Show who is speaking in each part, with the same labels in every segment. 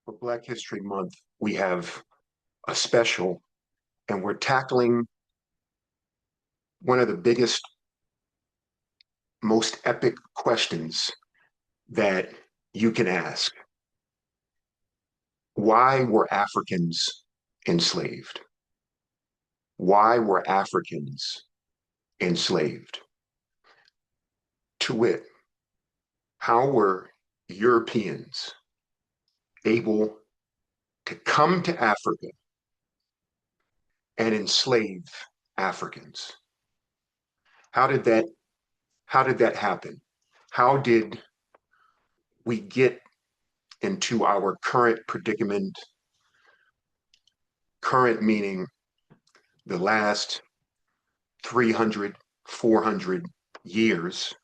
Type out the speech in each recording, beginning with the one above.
Speaker 1: For Black History Month, we have a special, and we're tackling one of the biggest, most epic questions that you can ask. Why were Africans enslaved? Why were Africans enslaved? To wit, how were Europeans able to come to Africa and enslave Africans? How did that how did that happen? How did we get into our current predicament, current meaning the last 300, 400 years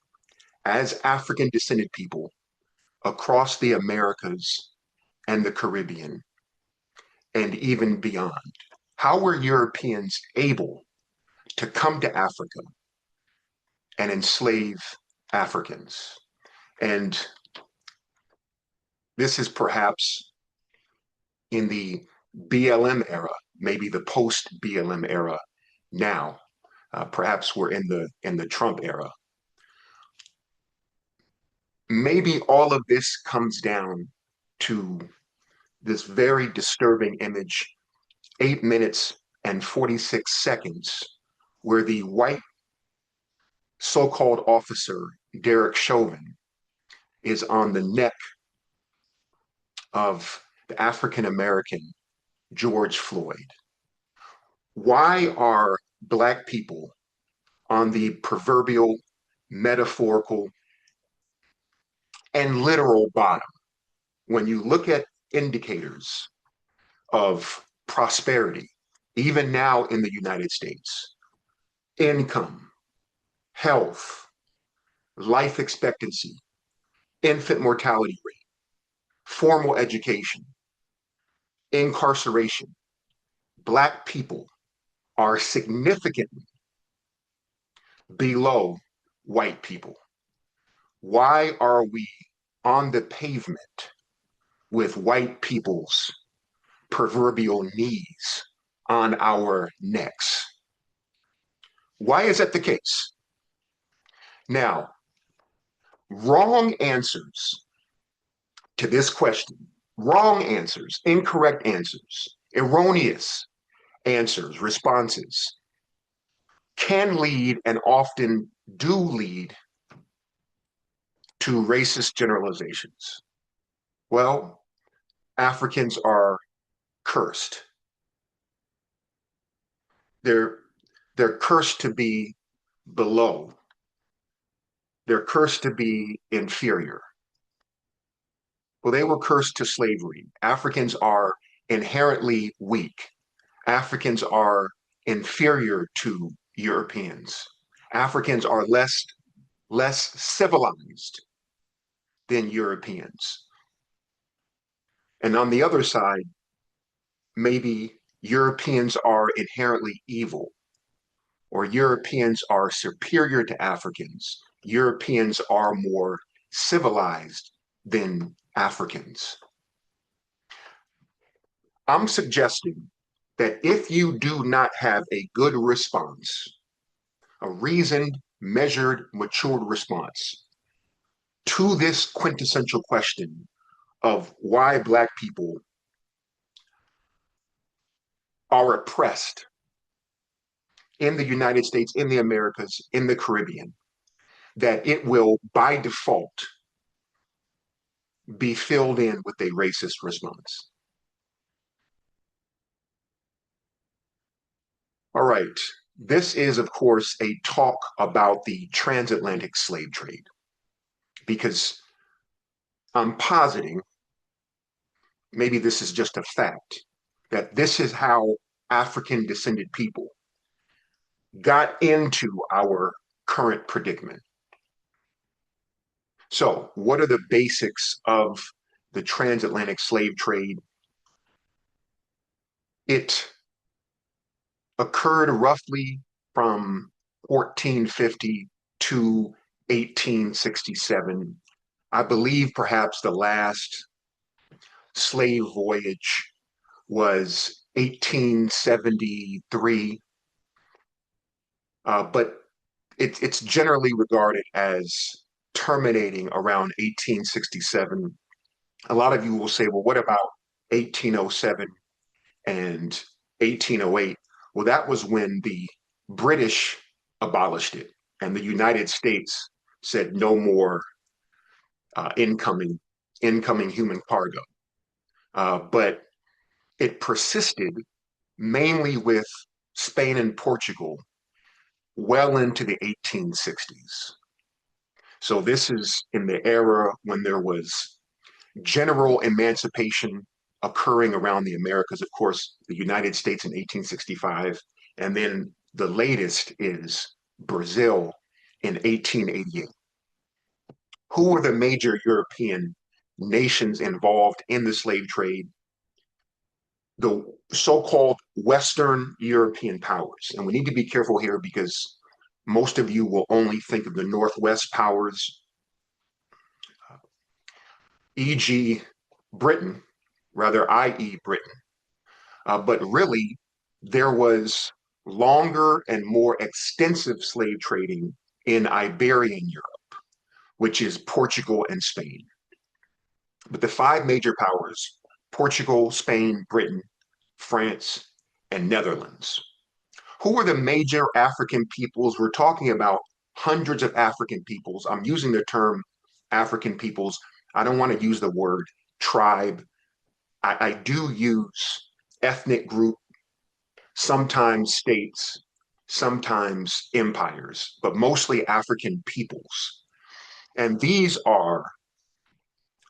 Speaker 1: as African descended people across the Americas and the Caribbean and even beyond? How were Europeans able to come to Africa and enslave Africans? And this is perhaps in the BLM era, maybe the post BLM era now. Perhaps we're in the Trump era. Maybe all of this comes down to this very disturbing image, 8 minutes and 46 seconds, where the white so-called officer, Derek Chauvin, is on the neck of the African-American George Floyd. Why are Black people on the proverbial, metaphorical, and literal bottom when you look at indicators of prosperity, even now in the United States? Income, health, life expectancy, infant mortality rate, formal education, incarceration. Black people are significantly below white people. Why are we on the pavement with white people's proverbial knees on our necks? Why is that the case? Now, wrong answers to this question, wrong answers, incorrect answers, erroneous answers, responses, can lead and often do lead to racist generalizations. Well, Africans are cursed. They're they're cursed to be below. They're cursed to be inferior. Well, they were cursed to slavery. Africans are inherently weak. Africans are inferior to Europeans. Africans are less civilized than Europeans. And on the other side, maybe Europeans are inherently evil, or Europeans are superior to Africans. Europeans are more civilized than Africans. I'm suggesting that if you do not have a good response, a reasoned, measured, matured response to this quintessential question of why Black people are oppressed in the United States, in the Americas, in the Caribbean, that it will by default be filled in with a racist response. All right. This is, of course, a talk about the transatlantic slave trade, because I'm positing, maybe this is just a fact, that this is how African descended people got into our current predicament. So, what are the basics of the transatlantic slave trade? It occurred roughly from 1450 to 1867. I believe perhaps the last slave voyage was 1873, but it's generally regarded as terminating around 1867. A lot of you will say, well, what about 1807 and 1808? Well, that was when the British abolished it, and the United States said no more uh, incoming incoming human cargo. But it persisted mainly with Spain and Portugal well into the 1860s. So this is in the era when there was general emancipation occurring around the Americas. Of course, the United States in 1865, and then the latest is Brazil in 1888. Who were the major European nations involved in the slave trade? The so-called Western European powers. And we need to be careful here because most of you will only think of the Northwest powers, e.g., Britain, rather, i.e., Britain. But really, there was longer and more extensive slave trading in Iberian Europe, which is Portugal and Spain. But the five major powers, Portugal, Spain, Britain, France, and Netherlands. Who are the major African peoples? We're talking about hundreds of African peoples. I'm using the term African peoples. I don't want to use the word tribe. I do use ethnic group, sometimes states, sometimes empires, but mostly African peoples. And these are,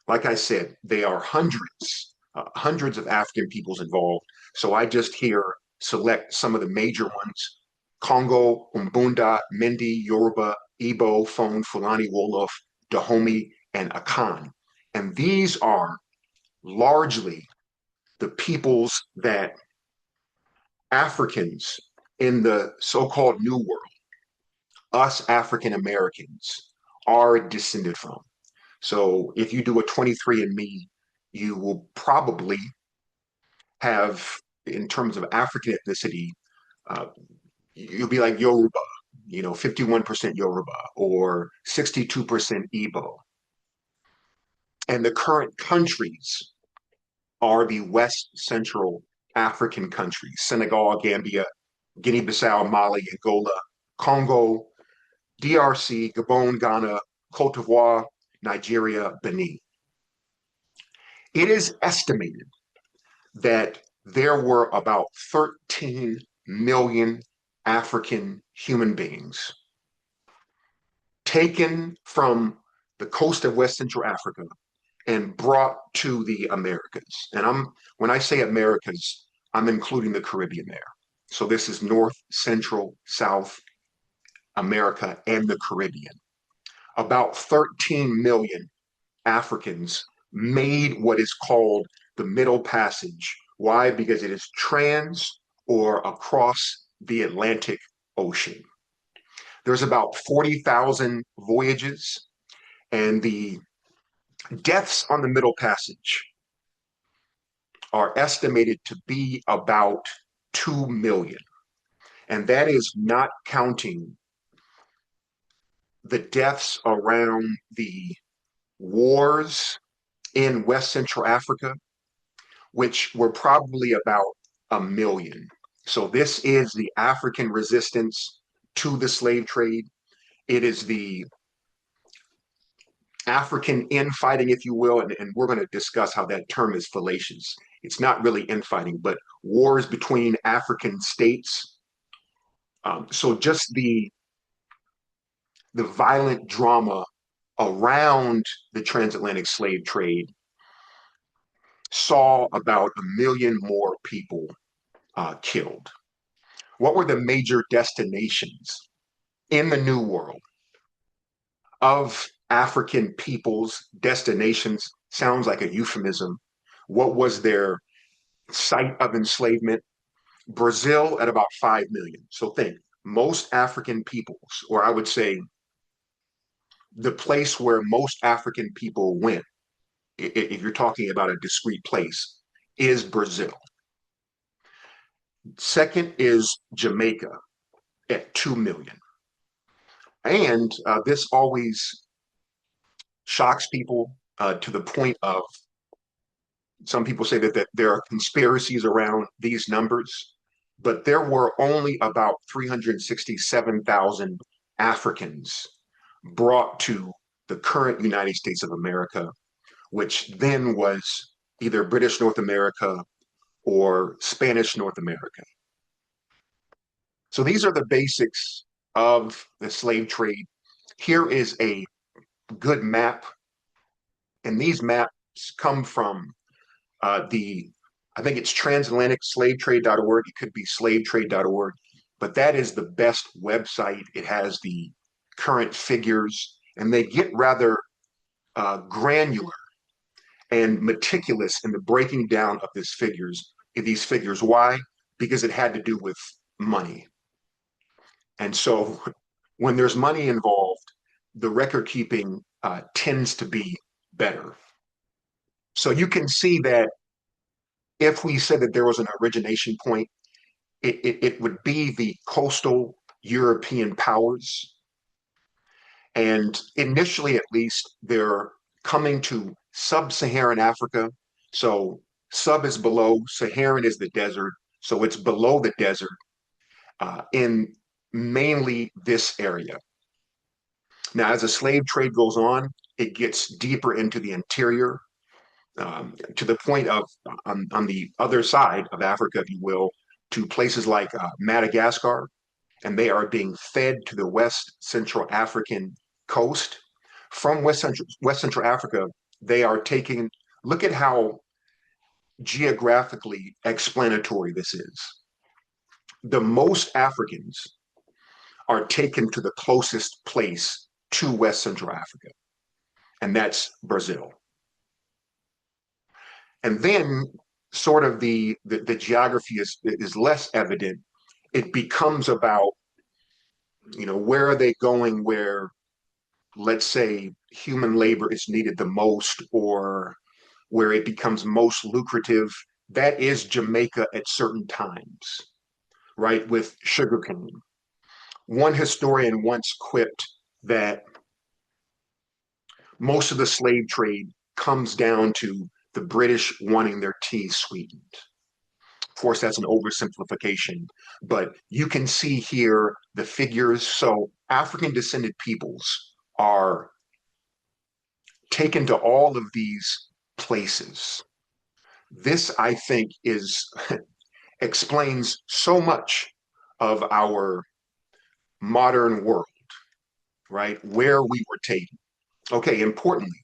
Speaker 1: like I said, they are hundreds of African peoples involved. So I just here select some of the major ones: Congo, Umbunda, Mendi, Yoruba, Igbo, Fon, Fulani, Wolof, Dahomey, and Akan. And these are largely the peoples that Africans in the so-called New World, us African Americans, are descended from. So if you do a 23andMe, you will probably have, in terms of African ethnicity, uh, you'll be like Yoruba, 51% Yoruba or 62% Igbo. And the current countries are the West Central African countries: Senegal, Gambia, Guinea-Bissau, Mali, Angola, Congo, DRC, Gabon, Ghana, Cote d'Ivoire, Nigeria, Benin. It is estimated that there were about 13 million African human beings taken from the coast of West Central Africa and brought to the Americas. And when I say Americas, I'm including the Caribbean there. So this is North, Central, South America, and the Caribbean. About 13 million Africans made what is called the Middle Passage. Why? Because it is trans or across the Atlantic Ocean. There's about 40,000 voyages, and the deaths on the Middle Passage are estimated to be about 2 million. And that is not counting the deaths around the wars in West Central Africa, which were probably about 1 million. So this is the African resistance to the slave trade. It is the African infighting, if you will, and we're going to discuss how that term is fallacious. It's not really infighting, but wars between African states. So just the violent drama around the transatlantic slave trade saw about 1 million more people killed. What were the major destinations in the New World of African peoples? Destinations sounds like a euphemism. What was their site of enslavement? Brazil at about 5 million. So think, most African peoples, or I would say the place where most African people went if you're talking about a discrete place, is Brazil. Second is Jamaica at 2 million. And this always shocks people to the point of some people say that there are conspiracies around these numbers, but there were only about 367,000 Africans brought to the current United States of America, which then was either British North America or Spanish North America. So these are the basics of the slave trade. Here is a good map, and these maps come from the, I think it's transatlanticslavetrade.org. It could be slavetrade.org, but that is the best website. It has the current figures, and they get rather granular and meticulous in the breaking down of these figures. Why? Because it had to do with money. And so when there's money involved, the record keeping tends to be better. So you can see that if we said that there was an origination point, it would be the coastal European powers. And initially, at least, they're coming to sub-Saharan Africa. So sub is below, Saharan is the desert. So it's below the desert in mainly this area. Now, as the slave trade goes on, it gets deeper into the interior to the point of on the other side of Africa, if you will, to places like Madagascar, and they are being fed to the West Central African coast. From West Central Africa, they are taking, look at how geographically explanatory this is. The most Africans are taken to the closest place to West Central Africa, and that's Brazil. And then sort of the geography is less evident. It becomes about, where are they going where, let's say, human labor is needed the most or where it becomes most lucrative. That is Jamaica at certain times, right? With sugarcane. One historian once quipped that most of the slave trade comes down to the British wanting their tea sweetened. Of course, that's an oversimplification, but you can see here the figures. So African descended peoples are taken to all of these places. This, I think, is explains so much of our modern world, right? Where we were taken. Okay, importantly,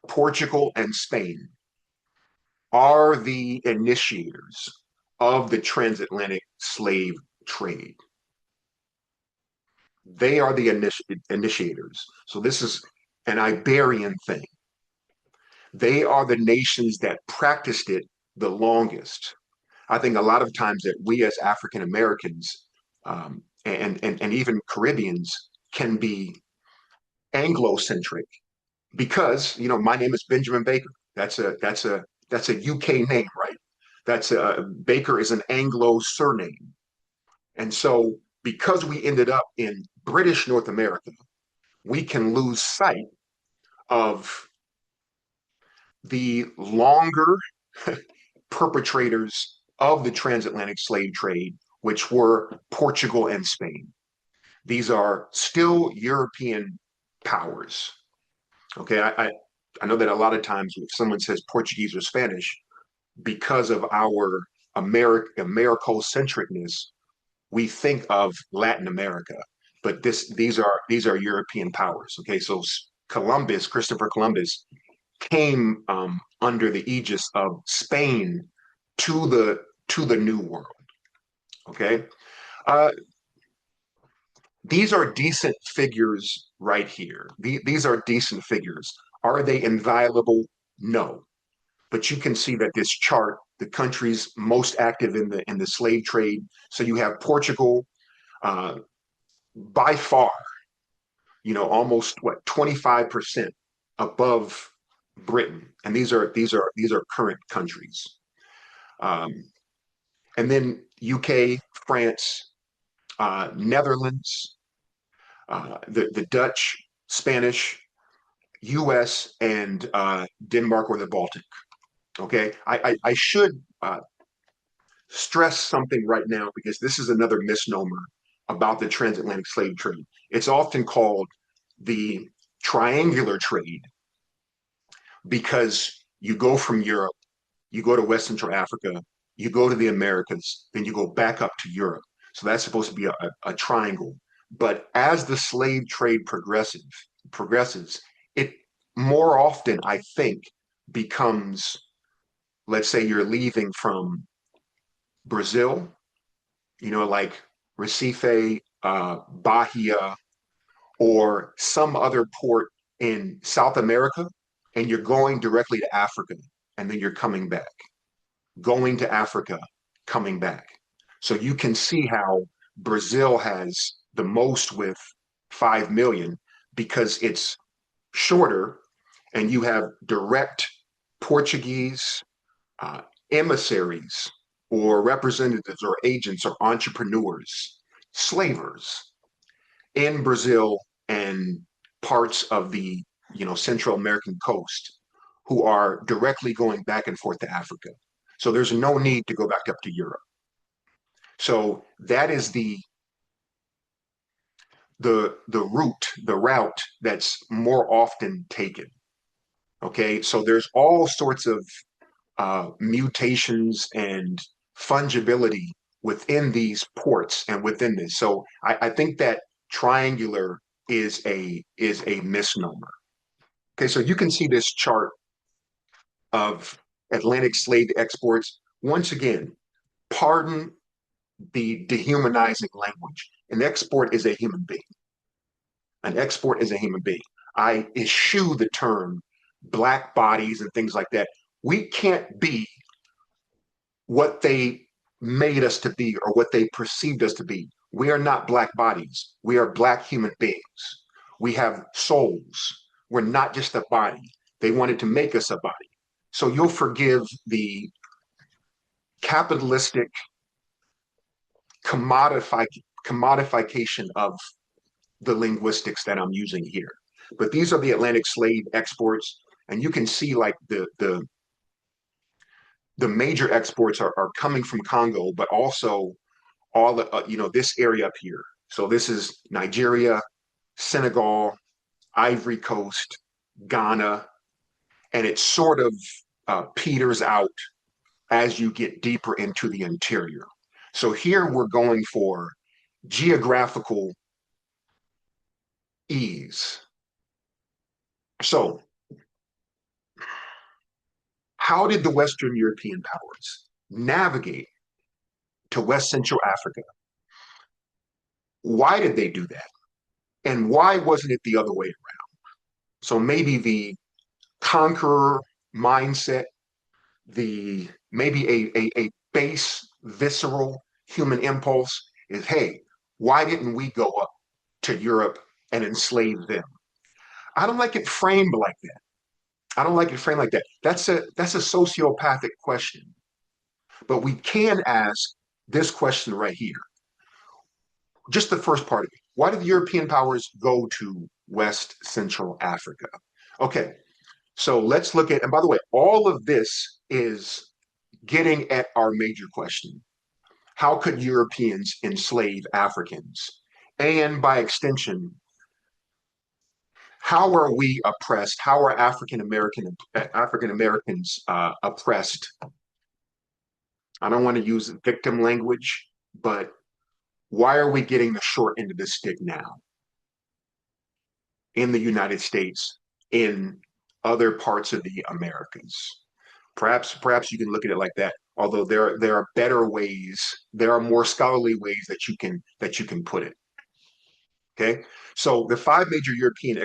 Speaker 1: Portugal and Spain are the initiators of the transatlantic slave trade. They are the initiators. So this is an Iberian thing. They are the nations that practiced it the longest. I think a lot of times that we as African Americans and even Caribbeans can be Anglo-centric because my name is Benjamin Baker. That's a UK name, right? That's a Baker is an Anglo surname, and so because we ended up in British North America, we can lose sight of the longer perpetrators of the transatlantic slave trade, which were Portugal and Spain. These are still European powers. Okay, I know that a lot of times if someone says Portuguese or Spanish, because of our Americocentricness, we think of Latin America, but these are European powers. Okay, so Christopher Columbus, came under the aegis of Spain to the New World. Okay, uh, these are decent figures right here. These are decent figures. Are they inviolable? No. But you can see that this chart, the countries most active in the slave trade. So you have Portugal, uh, by far, almost what 25% above Britain, and these are current countries. Um, and then UK, France, Netherlands, the Dutch, Spanish, U.S., and Denmark or the Baltic. Okay, I should stress something right now because this is another misnomer about the transatlantic slave trade. It's often called the triangular trade because you go from Europe, you go to West Central Africa, you go to the Americas, then you go back up to Europe. So that's supposed to be a triangle. But as the slave trade progresses, it more often, I think, becomes, let's say you're leaving from Brazil, like Recife, Bahia, or some other port in South America, and you're going directly to Africa, and then you're coming back, going to Africa, coming back. So you can see how Brazil has the most with 5 million because it's shorter and you have direct Portuguese uh, emissaries or representatives or agents or entrepreneurs, slavers in Brazil and parts of the Central American coast who are directly going back and forth to Africa. So there's no need to go back up to Europe. So that is the route that's more often taken. Okay, so there's all sorts of mutations and fungibility within these ports and within this. So I think that triangular is a misnomer. Okay, so you can see this chart of Atlantic slave exports. Once again, pardon the dehumanizing language. An export is a human being. An export is a human being. I eschew the term black bodies and things like that. We can't be what they made us to be or what they perceived us to be. We are not black bodies. We are black human beings. We have souls. We're not just a body. They wanted to make us a body. So you'll forgive the capitalistic commodify, commodification of the linguistics that I'm using here. But these are the Atlantic slave exports, and you can see like the major exports are coming from Congo, but also all the this area up here. So this is Nigeria, Senegal, Ivory Coast, Ghana, and it sort of peters out as you get deeper into the interior. So here we're going for geographical ease. So how did the Western European powers navigate to West Central Africa? Why did they do that? And why wasn't it the other way around? So maybe the conqueror mindset, the maybe a base visceral human impulse is, hey, why didn't we go up to Europe and enslave them? I don't like it framed like that. I don't like it framed like that. That's a sociopathic question. But we can ask this question right here. Just the first part of it. Why did the European powers go to West Central Africa? Okay, so let's look at, and by the way, all of this is getting at our major question. How could Europeans enslave Africans? And by extension, how are we oppressed? How are African Americans oppressed? I don't want to use victim language, but why are we getting the short end of the stick now in the United States, in other parts of the Americas? Perhaps you can look at it like that. Although there are better ways, there are more scholarly ways that you can put it. Okay, so the five major European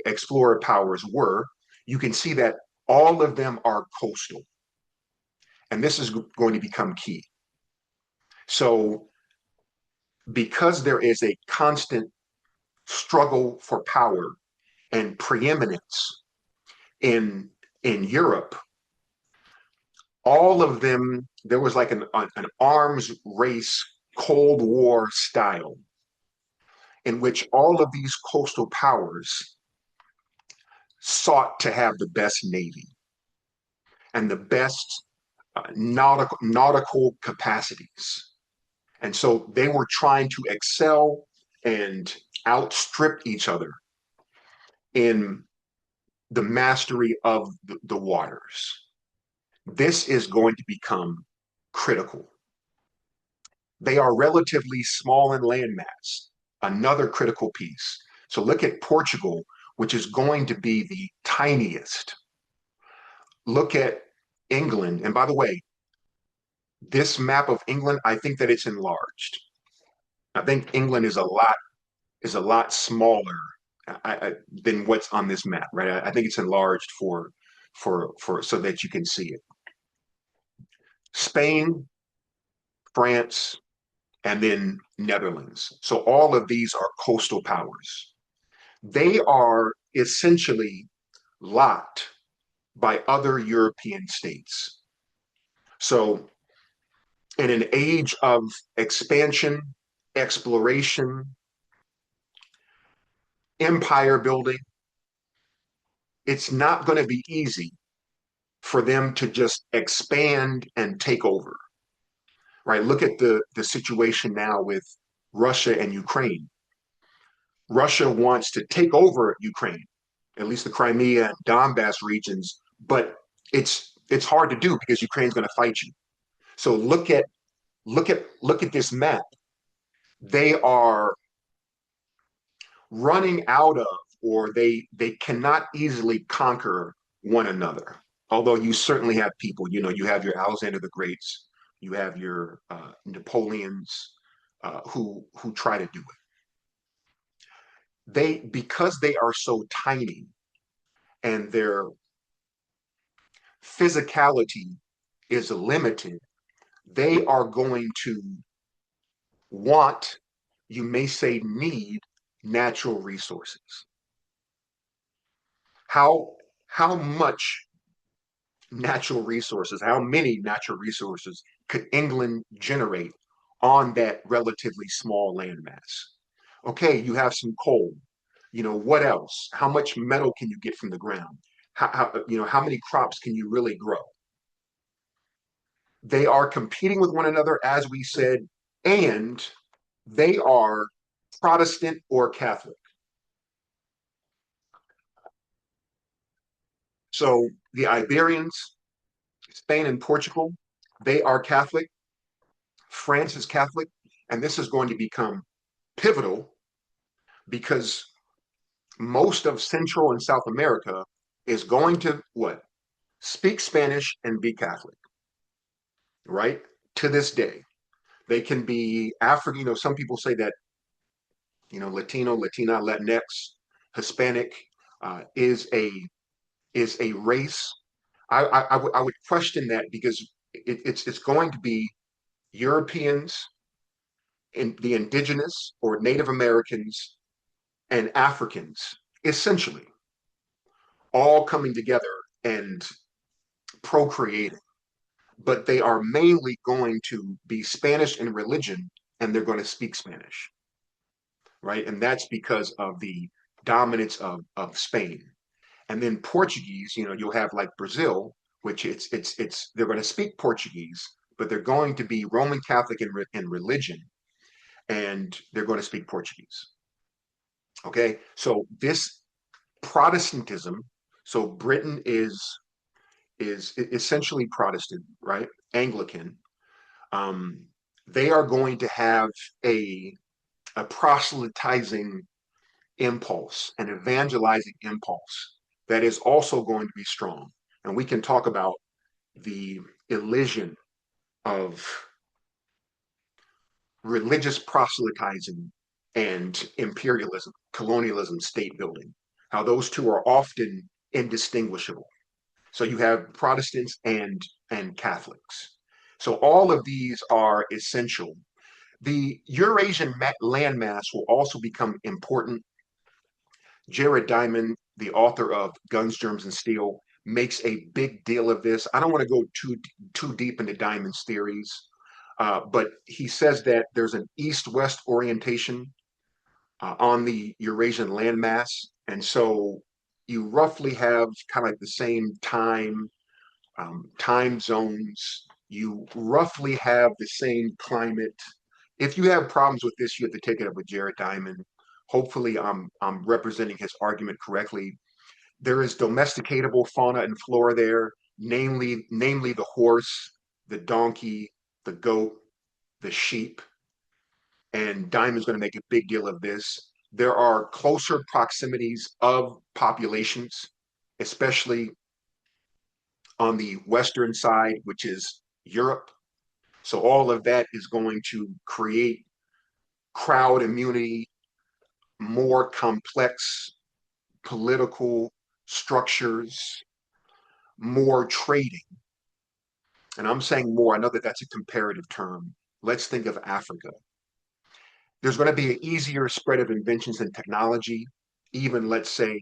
Speaker 1: explorer powers were. You can see that all of them are coastal, and this is going to become key. So because there is a constant struggle for power and preeminence in In Europe, all of them, there was like an arms race, Cold War style, in which all of these coastal powers sought to have the best navy and the best nautical capacities. And so they were trying to excel and outstrip each other in the mastery of the waters. This is going to become critical. They are relatively small in landmass, another critical piece. So look at Portugal, which is going to be the tiniest. Look at England. And by the way, this map of England, I think that it's enlarged. I think England is a lot smaller than what's on this map, right? I think it's enlarged for so that you can see it. Spain, France, and then Netherlands. So all of these are coastal powers. They are essentially locked by other European states. So in an age of expansion, exploration, empire building, it's not going to be easy for them to just expand and take over, right? Look at the situation now with Russia and Ukraine. Russia wants to take over Ukraine, at least the Crimea and Donbass regions, but it's hard to do because Ukraine's going to fight you. So look at this map. They are running out of, or they cannot easily conquer one another. Although you certainly have people, you have your Alexander the Greats, you have your Napoleons who try to do it. Because they are so tiny and their physicality is limited, they are going to want, you may say, need natural resources. How much natural resources, how many natural resources could England generate on that relatively small landmass? Okay, you have some coal. What else? How much metal can you get from the ground? How many crops can you really grow? They are competing with one another, as we said, and they are Protestant or Catholic. So the Iberians, Spain and Portugal, they are Catholic. France is Catholic. And this is going to become pivotal because most of Central and South America is going to what? Speak Spanish and be Catholic, right? To this day. They can be African, some people say that, Latino, Latina, Latinx, Hispanic is a race. I would question that because it's going to be Europeans and the indigenous or Native Americans and Africans, essentially, all coming together and procreating. But they are mainly going to be Spanish in religion and they're going to speak Spanish, right? And that's because of the dominance of Spain. And then Portuguese, you'll have like Brazil, which it's they're going to speak Portuguese, but they're going to be Roman Catholic in religion, and they're going to speak Portuguese. Okay, so this Protestantism, so Britain is essentially Protestant, right? Anglican. Um, they are going to have a proselytizing impulse, an evangelizing impulse that is also going to be strong. And we can talk about the elision of religious proselytizing and imperialism, colonialism, state building, how those two are often indistinguishable. So you have Protestants and Catholics. So all of these are essential. The Eurasian landmass will also become important. Jared Diamond, the author of Guns, Germs, and Steel, makes a big deal of this. I don't want to go too deep into Diamond's theories, but he says that there's an east-west orientation on the Eurasian landmass, and so you roughly have kind of like the same time zones. You roughly have the same climate. If you have problems with this, you have to take it up with Jared Diamond. Hopefully, I'm representing his argument correctly. There is domesticatable fauna and flora there, namely the horse, the donkey, the goat, the sheep, and Diamond's going to make a big deal of this. There are closer proximities of populations, especially on the western side, which is Europe. So all of that is going to create crowd immunity, more complex political structures, more trading. And I'm saying more, I know that that's a comparative term. Let's think of Africa. There's going to be an easier spread of inventions and technology, even let's say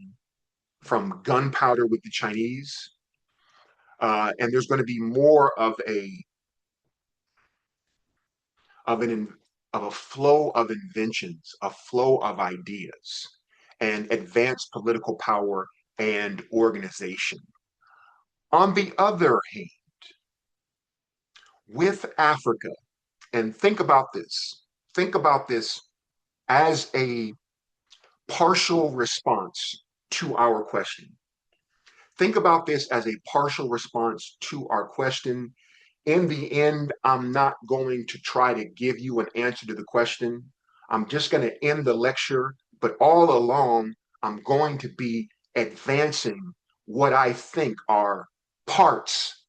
Speaker 1: from gunpowder with the Chinese. And there's going to be more of an of a flow of inventions, a flow of ideas, and advanced political power and organization. On the other hand, with Africa, and think about this as a partial response to our question. Think about this as a partial response to our question. In the end, I'm not going to try to give you an answer to the question. I'm just going to end the lecture, but all along, I'm going to be advancing what I think are parts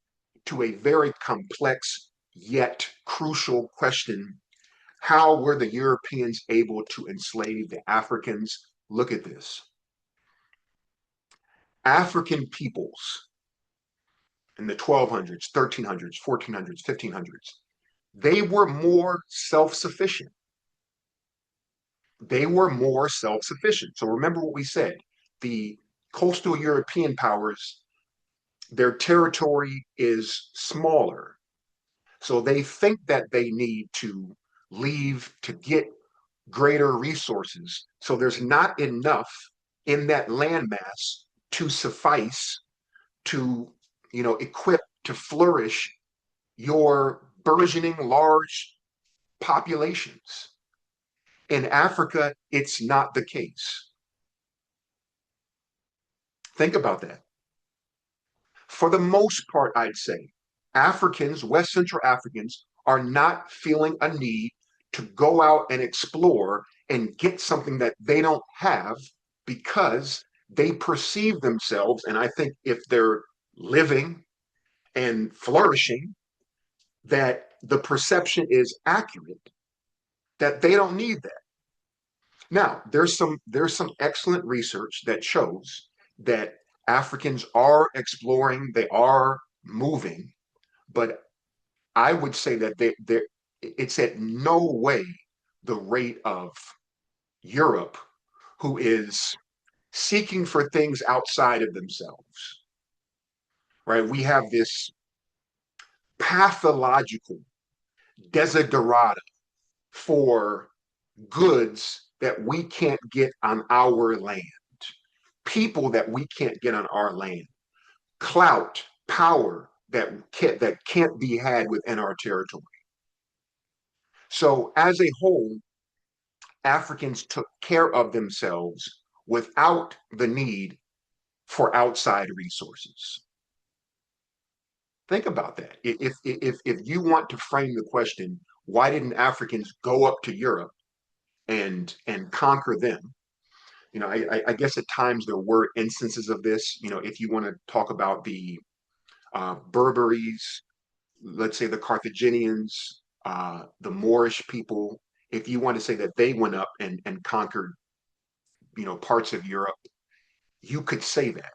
Speaker 1: to a very complex yet crucial question. How were the Europeans able to enslave the Africans? Look at this. African peoples in the 1200s, 1300s, 1400s, 1500s, they were more self-sufficient. They were more self-sufficient. So remember what we said. The coastal European powers, their territory is smaller. So they think that they need to leave to get greater resources. So there's not enough in that landmass to suffice to, equip to flourish your burgeoning large populations. In Africa, it's not the case. Think about that. For the most part, I'd say Africans, West Central Africans, are not feeling a need to go out and explore and get something that they don't have because they perceive themselves. And I think if they're living and flourishing, that the perception is accurate, that they don't need that. Now, there's some excellent research that shows that Africans are exploring, they are moving, but I would say that it's at no way the rate of Europe, who is seeking for things outside of themselves, right? We have this pathological desiderata for goods that we can't get on our land, people that we can't get on our land, clout, power that can't be had within our territory. So as a whole, Africans took care of themselves without the need for outside resources. Think about that. If you want to frame the question, why didn't Africans go up to Europe and conquer them? I guess at times there were instances of this. If you want to talk about the Berberis, let's say the Carthaginians, the Moorish people, if you want to say that they went up and conquered, parts of Europe, you could say that.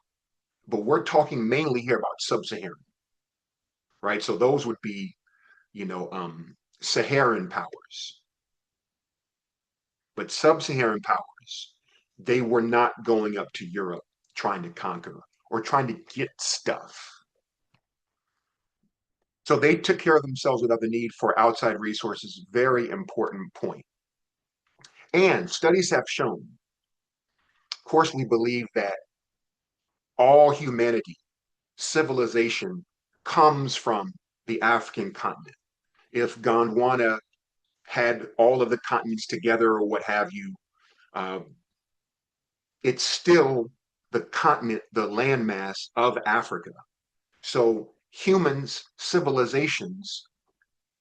Speaker 1: But we're talking mainly here about sub-Saharan, right? So those would be, Saharan powers. But sub-Saharan powers, they were not going up to Europe trying to conquer. or trying to get stuff. So they took care of themselves without the need for outside resources. Very important point. And studies have shown, of course, we believe that all humanity, civilization comes from the African continent. If Gondwana had all of the continents together or what have you, uh, it's still the continent, the landmass of Africa. So humans, civilizations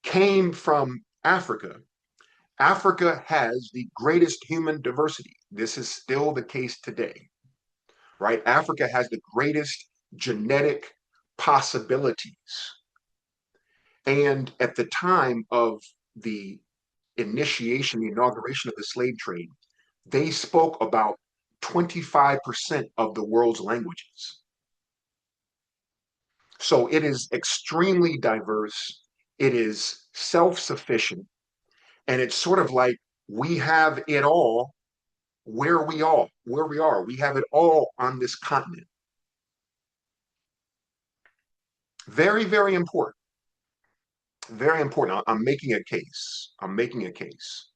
Speaker 1: came from Africa. Africa has the greatest human diversity. This is still the case today, right? Africa has the greatest genetic possibilities. And at the time of the initiation, the inauguration of the slave trade, they spoke about 25% of the world's languages. So it is extremely diverse. It is self sufficient. And it's sort of like we have it all where we are. We have it all on this continent. Very, very important. Very important. I'm making a case. I'm making a case.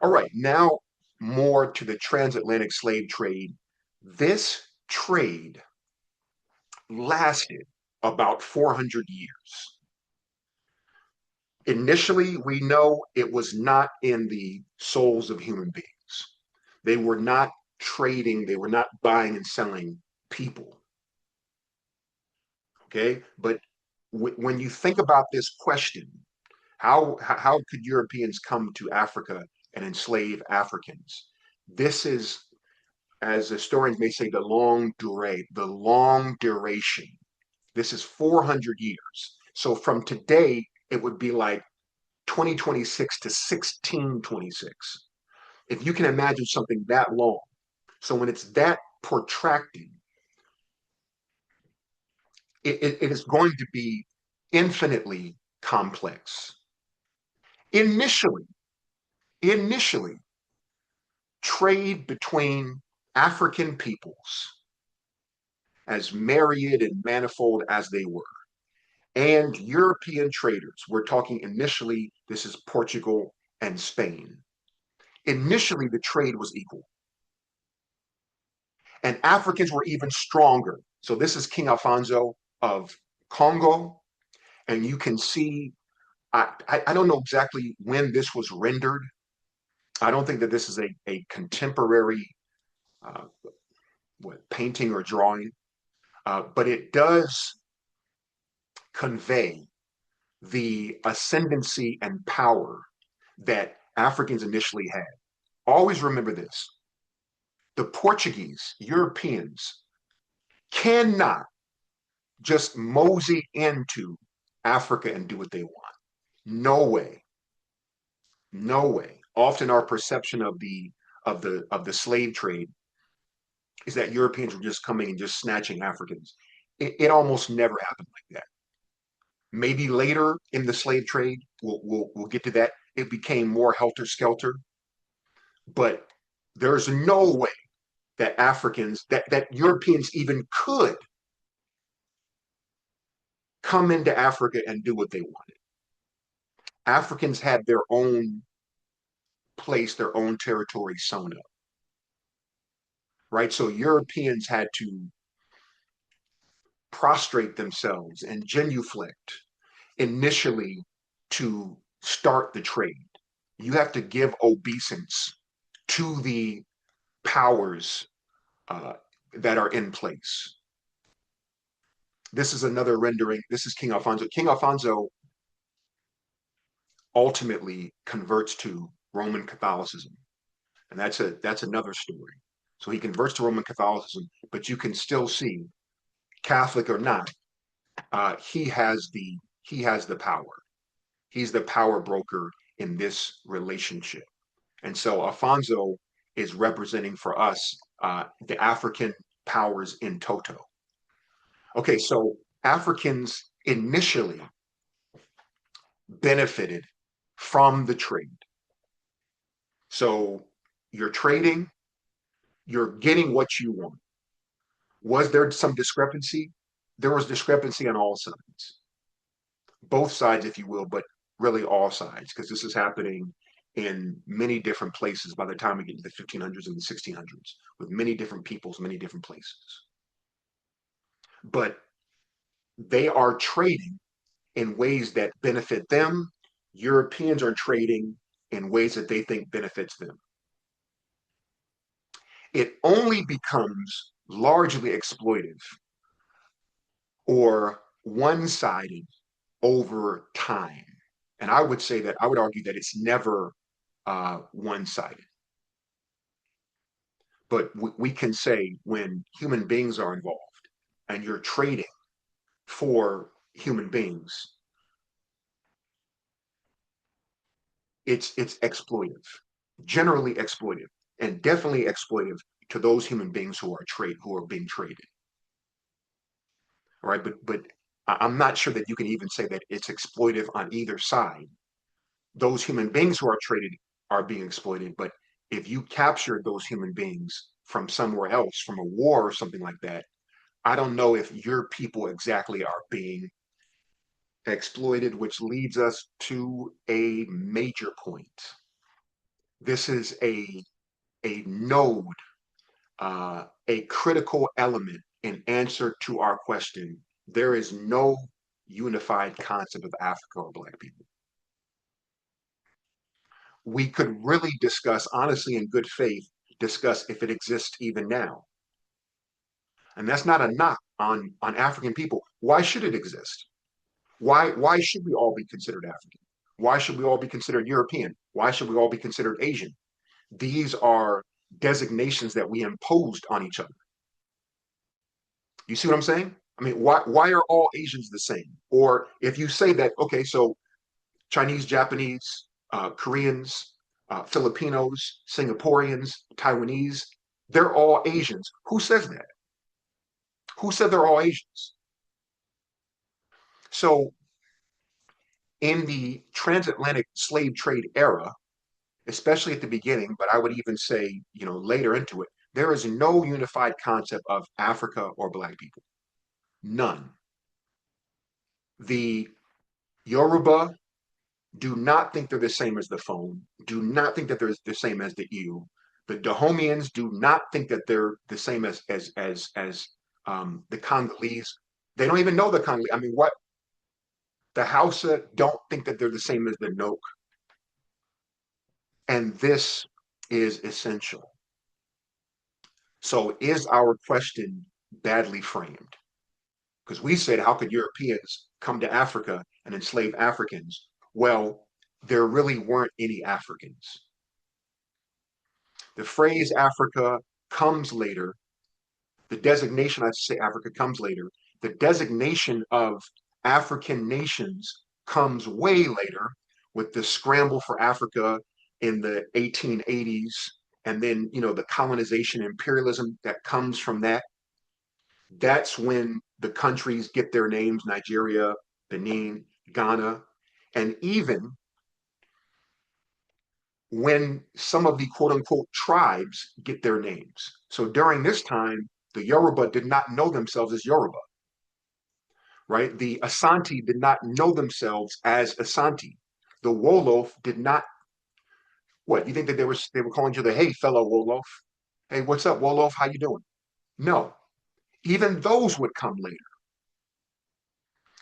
Speaker 1: All right, now more to the transatlantic slave trade. This trade lasted about 400 years. Initially, we know it was not in the souls of human beings. They were not trading, they were not buying and selling people. Okay, but when you think about this question, how could Europeans come to Africa and enslave Africans? This is, as historians may say, the long duration. This is 400 years. So from today, it would be like 2026 to 1626. If you can imagine something that long. So when it's that protracted, it is going to be infinitely complex. Initially, initially, trade between African peoples, as myriad and manifold as they were, and European traders, we're talking initially, this is Portugal and Spain. Initially, the trade was equal, and Africans were even stronger. So, this is King Alfonso of Congo, and you can see, I don't know exactly when this was rendered. I don't think that this is a contemporary uh, painting or drawing, but it does convey the ascendancy and power that Africans initially had. Always remember this: the Portuguese, Europeans cannot just mosey into Africa and do what they want. No way. No way. Often our perception of the slave trade is that Europeans were just coming and just snatching Africans. It almost never happened like that. Maybe later in the slave trade, we'll get to that. It became more helter skelter, but there's no way that that Europeans even could come into Africa and do what they wanted. Africans had their own place, their own territory sewn up, right? So Europeans had to prostrate themselves and genuflect initially to start the trade. You have to give obeisance to the powers uh, that are in place. This is another rendering. This is King Alfonso. King Alfonso ultimately converts to Roman Catholicism, and that's another story. So he converts to Roman Catholicism, but you can still see, Catholic or not, he has the power. He's the power broker in this relationship, and so Alfonso is representing for us the African powers in toto. Okay, so Africans initially benefited from the trade. So you're trading, you're getting what you want. Was there some discrepancy? There was discrepancy on all sides, both sides, if you will, but really all sides, because this is happening in many different places by the time we get to the 1500s and the 1600s, with many different peoples, many different places. But they are trading in ways that benefit them. Europeans are trading in ways that they think benefits them. It only becomes largely exploitive or one-sided over time. And I would say that I would argue that it's never one-sided. But we can say when human beings are involved and you're trading for human beings, it's exploitive, generally exploitive, and definitely exploitive to those human beings who are being traded. All right, but I'm not sure that you can even say that it's exploitive on either side. Those human beings who are traded are being exploited, but if you capture those human beings from somewhere else, from a war or something like that, I don't know if your people exactly are being exploited, which leads us to a major point. This is a node, a critical element in answer to our question. There is no unified concept of Africa or Black people. We could really discuss, honestly, in good faith, discuss if it exists even now. And that's not a knock on African people. Why should it exist? Why should we all be considered African? Why should we all be considered European? Why should we all be considered Asian? These are designations that we imposed on each other. You see what I'm saying? I mean, why are all Asians the same? Or if you say that, okay, so Chinese, Japanese, Koreans, Filipinos, Singaporeans, Taiwanese, they're all Asians. Who says that? Who said they're all Asians? So in the transatlantic slave trade era, especially at the beginning, but I would even say, later into it, there is no unified concept of Africa or Black people. None. The Yoruba do not think they're the same as the Fon, do not think that they're the same as the Ewe. The Dahomians do not think that they're the same as the Congolese. They don't even know the Congolese. I mean, what the Hausa don't think that they're the same as the Nok. And this is essential. So is our question badly framed? Because we said, how could Europeans come to Africa and enslave Africans? Well, there really weren't any Africans. The phrase Africa comes later. The designation, I say Africa comes later. The designation of African nations comes way later with the scramble for Africa in the 1880s. And then, the colonization imperialism that comes from that. That's when the countries get their names: Nigeria, Benin, Ghana, and even when some of the quote unquote tribes get their names. So during this time, the Yoruba did not know themselves as Yoruba, right? The Asante did not know themselves as Asante. The Wolof did not. What, you think that they were calling each other, hey, fellow Wolof? Hey, what's up, Wolof? How you doing? No, even those would come later.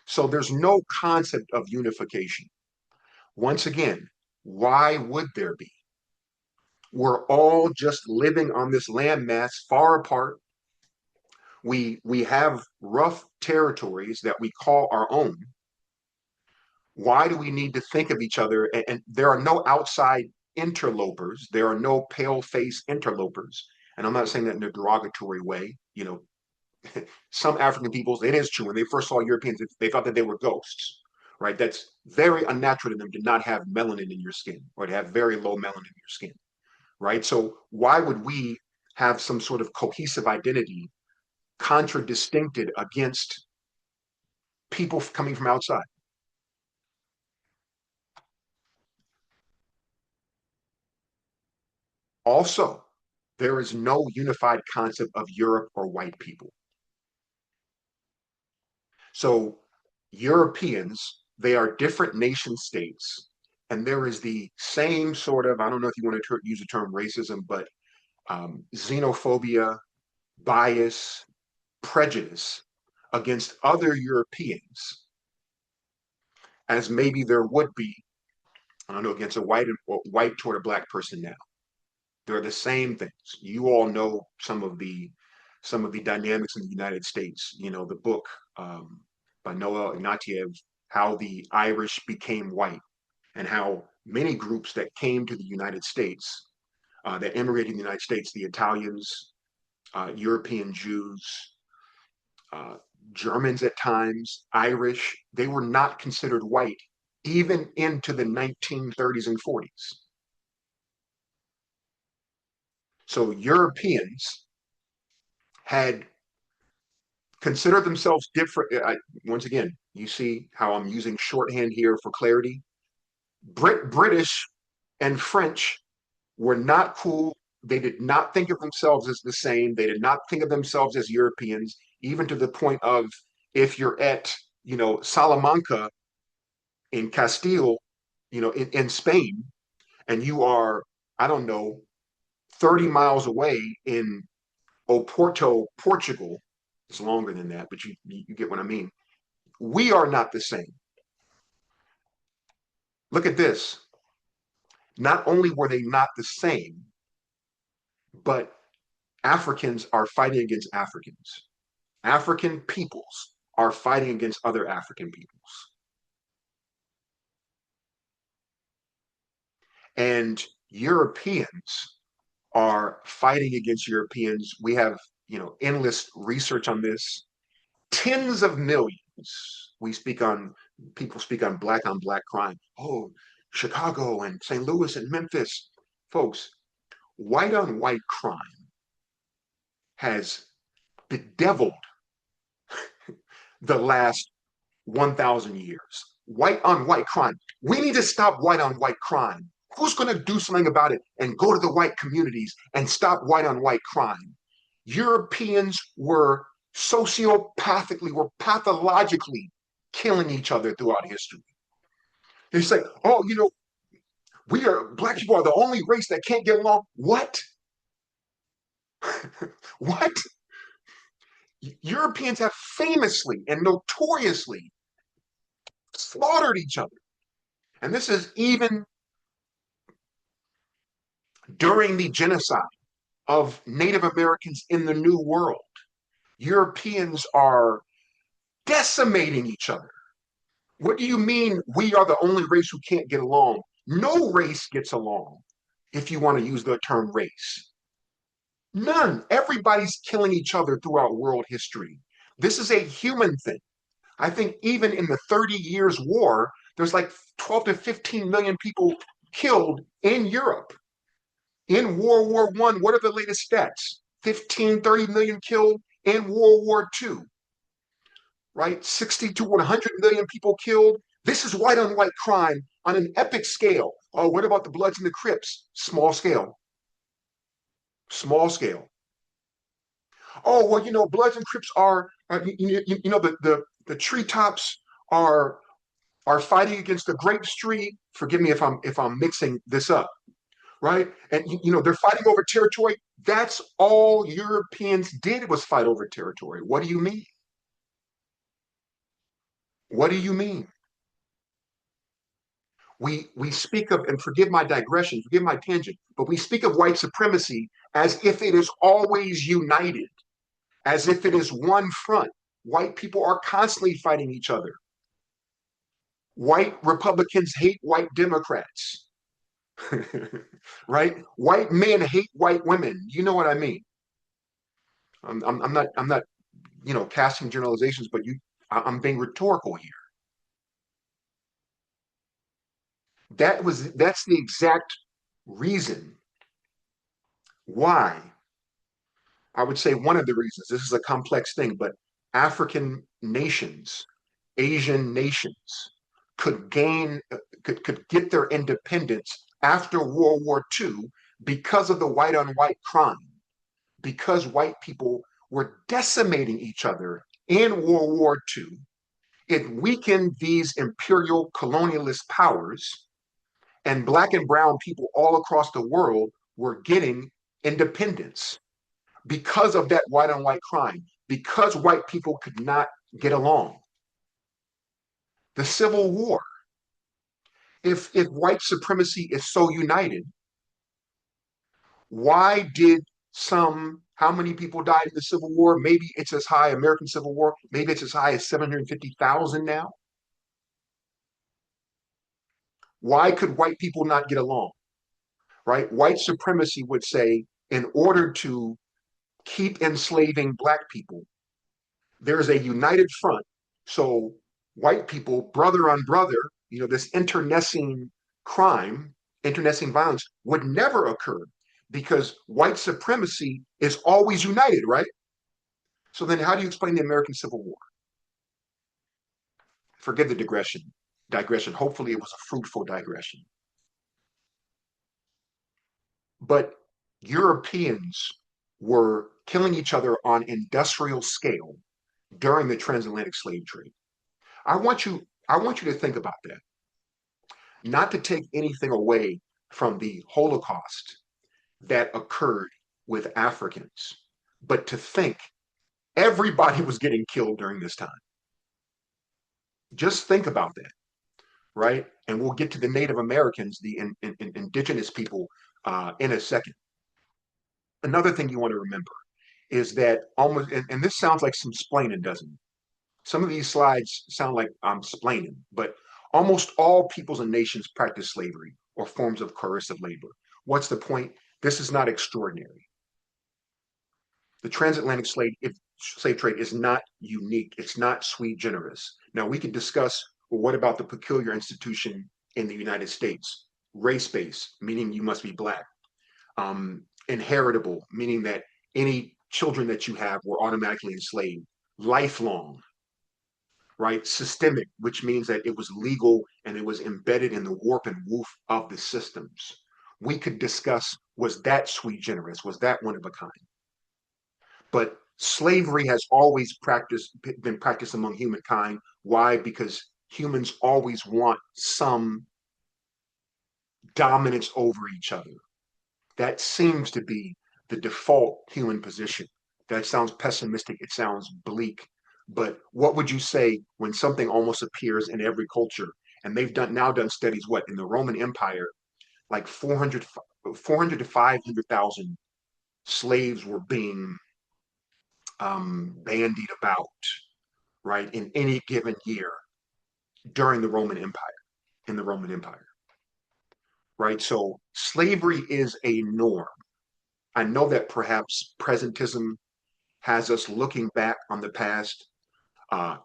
Speaker 1: So there's no concept of unification. Once again, why would there be? We're all just living on this landmass far apart. We have rough territories that we call our own. Why do we need to think of each other? And there are no outside interlopers. There are no pale face interlopers. And I'm not saying that in a derogatory way. Some African peoples, it is true, when they first saw Europeans, they thought that they were ghosts, right? That's very unnatural to them to not have melanin in your skin or to have very low melanin in your skin, right? So why would we have some sort of cohesive identity contradistincted against people coming from outside? Also, there is no unified concept of Europe or white people. So Europeans, they are different nation states, and there is the same sort of, I don't know if you want to use the term racism, but xenophobia, bias, prejudice against other Europeans, as maybe there would be, I don't know, against a white toward a black person now. They're the same things. You all know some of the dynamics in the United States. You know, the book by Noel Ignatieff, How the Irish Became White, and how many groups that came to the United States, that immigrated in the United States, the Italians, European Jews, uh, Germans at times, Irish, they were not considered white even into the 1930s and 40s. So Europeans had considered themselves different. Once again, you see how I'm using shorthand here for clarity. British and French were not cool. They did not think of themselves as the same. They did not think of themselves as Europeans, even to the point of if you're at, Salamanca in Castile, in Spain, and you are, I don't know, 30 miles away in Oporto, Portugal. It's longer than that, but you get what I mean. We are not the same. Look at this. Not only were they not the same, but Africans are fighting against Africans. African peoples are fighting against other African peoples. And Europeans are fighting against Europeans. We have, endless research on this. Tens of millions. People speak on black crime. Oh, Chicago and St. Louis and Memphis. Folks, white on white crime has bedeviled the last 1,000 years. White on white crime. We need to stop white on white crime. Who's going to do something about it and go to the white communities and stop white on white crime? Europeans were sociopathically, were pathologically killing each other throughout history. They say, oh, black people are the only race that can't get along. What? What? Europeans have famously and notoriously slaughtered each other. And this is even during the genocide of Native Americans in the New World. Europeans are decimating each other. What do you mean we are the only race who can't get along? No race gets along, if you want to use the term race. None. Everybody's killing each other throughout world history. This is a human thing. I think even in the 30 Years' War, there's like 12 to 15 million people killed in Europe. In World War I, what are the latest stats? 15, 30 million killed in World War II, right? 60 to 100 million people killed. This is white on white crime on an epic scale. Oh, what about the Bloods and the Crips? Small scale. Small scale. Oh, well, Bloods and Crips are, the treetops are fighting against the Grape Street. Forgive me if I'm mixing this up, right? And they're fighting over territory. That's all Europeans did was fight over territory. What do you mean? What do you mean? We speak of, and forgive my digression, forgive my tangent, but we speak of white supremacy as if it is always united, as if it is one front. White people are constantly fighting each other. White Republicans hate white Democrats. Right? White men hate white women. You know what I mean? I'm not casting generalizations, but I'm being rhetorical here. That's the exact reason why, I would say one of the reasons, this is a complex thing, but African nations, Asian nations could get their independence after World War II because of the white on white crime, because white people were decimating each other in World War II. it weakened these imperial colonialist powers, and black and brown people all across the world were getting independence because of that white on white crime, because white people could not get along. The Civil War, if white supremacy is so united, why did how many people died in the Civil War? Maybe it's as high, American Civil War, maybe it's as high as 750,000 now. Why could white people not get along? Right? White supremacy would say, in order to keep enslaving black people, there's a united front. So white people, brother on brother, this internecine crime, internecine violence would never occur because white supremacy is always united, right? So then how do you explain the American Civil War? Forgive the digression. Hopefully it was a fruitful digression. But Europeans were killing each other on industrial scale during the transatlantic slave trade. I want you to think about that. Not to take anything away from the Holocaust that occurred with Africans, but to think everybody was getting killed during this time. Just think about that, right? And we'll get to the Native Americans, the indigenous people, in a second. Another thing you want to remember is that and this sounds like some splaining, doesn't it? Some of these slides sound like I'm splaining, but almost all peoples and nations practice slavery or forms of coercive labor. What's the point? This is not extraordinary. The transatlantic slave trade is not unique. It's not sui generis. Now, we could discuss, well, what about the peculiar institution in the United States? Race-based, meaning you must be black. Inheritable, meaning that any children that you have were automatically enslaved. Lifelong, right? Systemic, which means that it was legal and it was embedded in the warp and woof of the systems. We could discuss, was that sui generis? Was that one of a kind? But slavery has always been practiced among humankind. Why? Because humans always want some dominance over each other. That seems to be the default human position. That sounds pessimistic. It sounds bleak. But what would you say when something almost appears in every culture? And they've now done studies, what, in the Roman Empire, like 400 to 500,000 slaves were being bandied about, right, in any given year during the Roman Empire, in the Roman Empire, right? So slavery is a norm. I know that perhaps presentism has us looking back on the past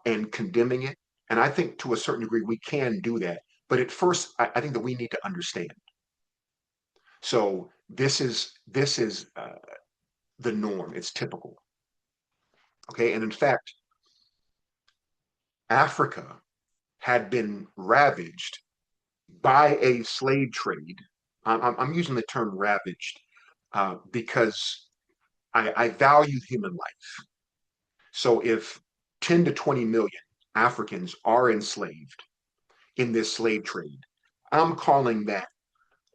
Speaker 1: and condemning it. And I think to a certain degree we can do that. But at first, I think that we need to understand. So this is the norm. It's typical. Okay, and in fact, Africa had been ravaged by a slave trade. I'm using the term ravaged because I value human life. So if 10 to 20 million Africans are enslaved in this slave trade, I'm calling that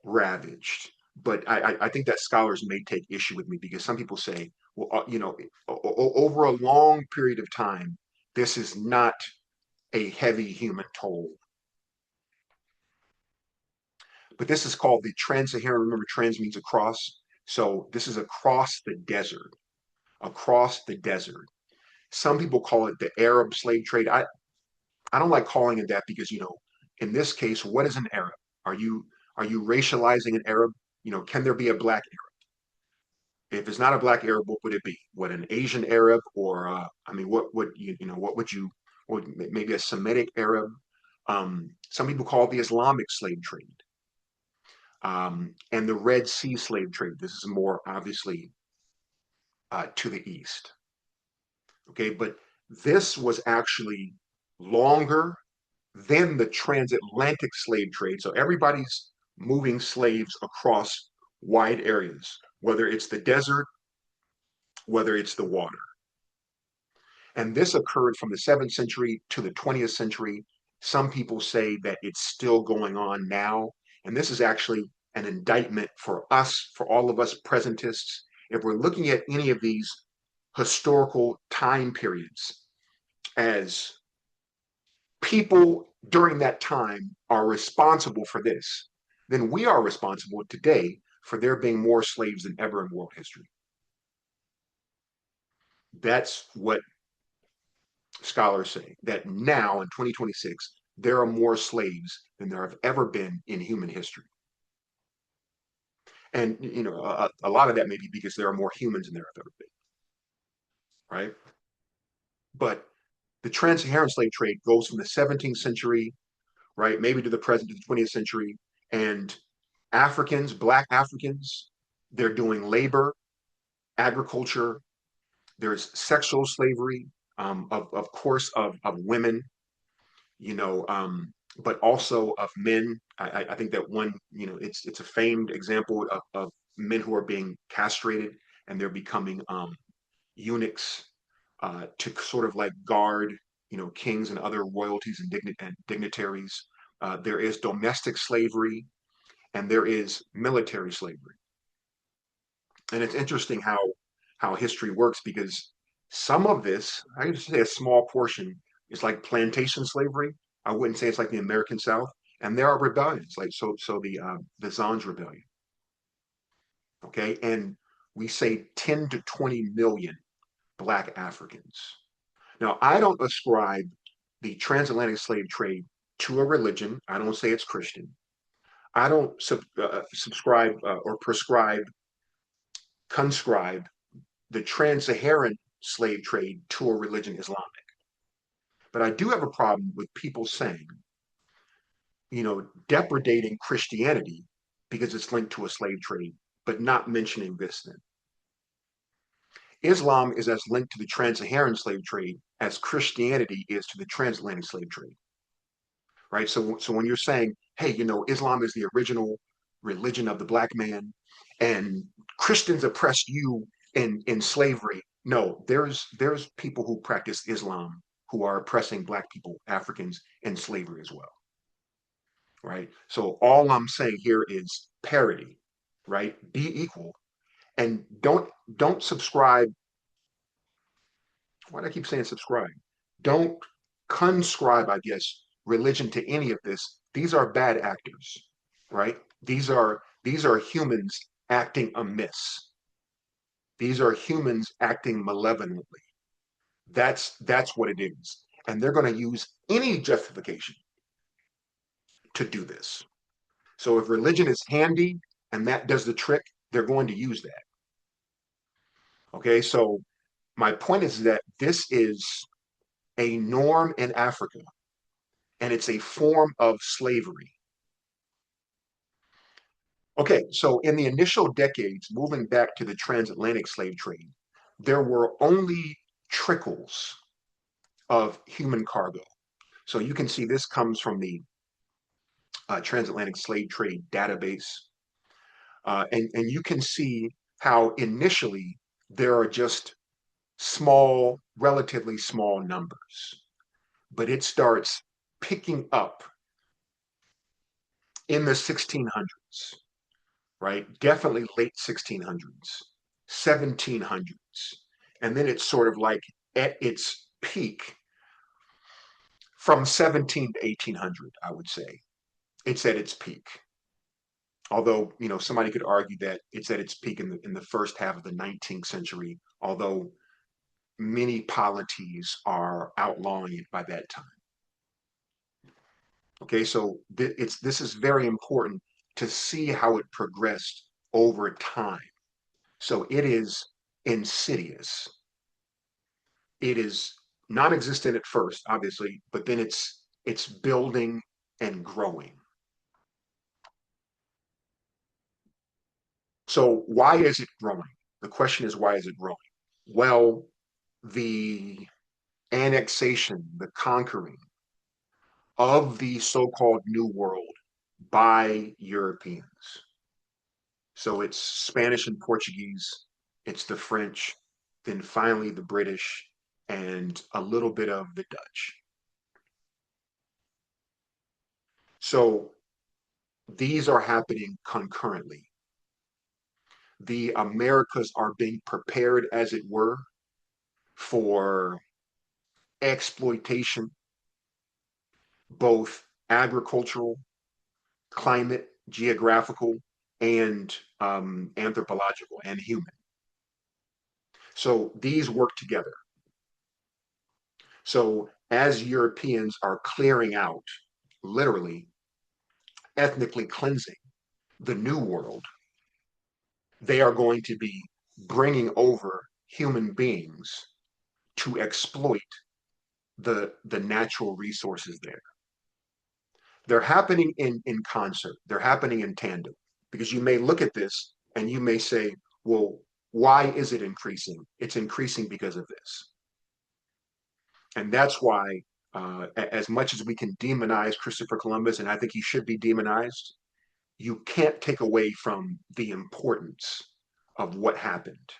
Speaker 1: ravaged. But I think that scholars may take issue with me because some people say, well, over a long period of time, this is not a heavy human toll. But this is called the Trans-Saharan. Remember, trans means across. So this is across the desert, across the desert. Some people call it the Arab slave trade. I don't like calling it that because, in this case, what is an Arab? Are you racializing an Arab? Can there be a black Arab? If it's not a black Arab, what would it be? What, an Asian Arab, or I mean, what would what would you, or maybe a Semitic Arab? Some people call it the Islamic slave trade, and the Red Sea slave trade. This is more obviously to the east. Okay, but this was actually longer than the transatlantic slave trade. So everybody's moving slaves across wide areas, whether it's the desert, whether it's the water. And this occurred from the 7th century to the 20th century. Some people say that it's still going on now. And this is actually an indictment for us, for all of us presentists. If we're looking at any of these historical time periods as people during that time are responsible for this, then we are responsible today for there being more slaves than ever in world history. That's what scholars say, that now in 2026, there are more slaves than there have ever been in human history. And a lot of that may be because there are more humans than there have ever been, right? But the trans-Saharan slave trade goes from the 17th century, right, maybe to the present, to the 20th century, and Africans, Black Africans, they're doing labor, agriculture. There's sexual slavery, of course, of women, you know, but also of men. I think that one, it's a famed example of men who are being castrated and they're becoming eunuchs to sort of like guard, kings and other royalties and dignitaries. There is domestic slavery and there is military slavery. And it's interesting how history works because some of this, I can just say a small portion, is like plantation slavery. I wouldn't say it's like the American South. And there are rebellions, like the Zanj Rebellion. Okay, and we say 10 to 20 million Black Africans. Now, I don't ascribe the transatlantic slave trade to a religion. I don't say it's Christian. I don't subscribe or prescribe, conscribe the trans-Saharan slave trade to a religion, Islam. But I do have a problem with people saying, depredating Christianity because it's linked to a slave trade, but not mentioning this then. Islam is as linked to the trans-Saharan slave trade as Christianity is to the transatlantic slave trade, right? So when you're saying, hey, Islam is the original religion of the black man, and Christians oppressed you in slavery. No, there's people who practice Islam who are oppressing black people, Africans, in slavery as well, right? So all I'm saying here is parity, right? Be equal, and don't subscribe. Why do I keep saying subscribe? Don't conscribe, I guess, religion to any of this. These are bad actors, right? These are humans acting amiss. These are humans acting malevolently. That's what it is. And they're going to use any justification to do this. So if religion is handy and that does the trick, they're going to use that. Okay, so my point is that this is a norm in Africa and it's a form of slavery. Okay, so in the initial decades, moving back to the transatlantic slave trade, there were only trickles of human cargo. So you can see this comes from the transatlantic slave trade database. And you can see how initially there are just small, relatively small numbers, but it starts picking up in the 1600s, right? Definitely late 1600s, 1700s. And then it's sort of like at its peak from 17 to 1800, I would say. It's at its peak. Although, somebody could argue that it's at its peak in the first half of the 19th century, although many polities are outlawing it by that time. Okay, so this is very important to see how it progressed over time. So it is insidious. It is non-existent at first, obviously, but then it's building and growing. So why is it growing? The question is, why is it growing? Well, the annexation, the conquering of the so-called New World by Europeans. So it's Spanish and Portuguese, it's the French, then finally the British, and a little bit of the Dutch. So these are happening concurrently. The Americas are being prepared, as it were, for exploitation, both agricultural, climate, geographical, and anthropological and human. So these work together. So as Europeans are clearing out, literally, ethnically cleansing the new world, they are going to be bringing over human beings to exploit the natural resources there. They're happening in concert. They're happening in tandem because you may look at this and you may say, well, why is it increasing? It's increasing because of this. And that's why, as much as we can demonize Christopher Columbus, and I think he should be demonized, you can't take away from the importance of what happened,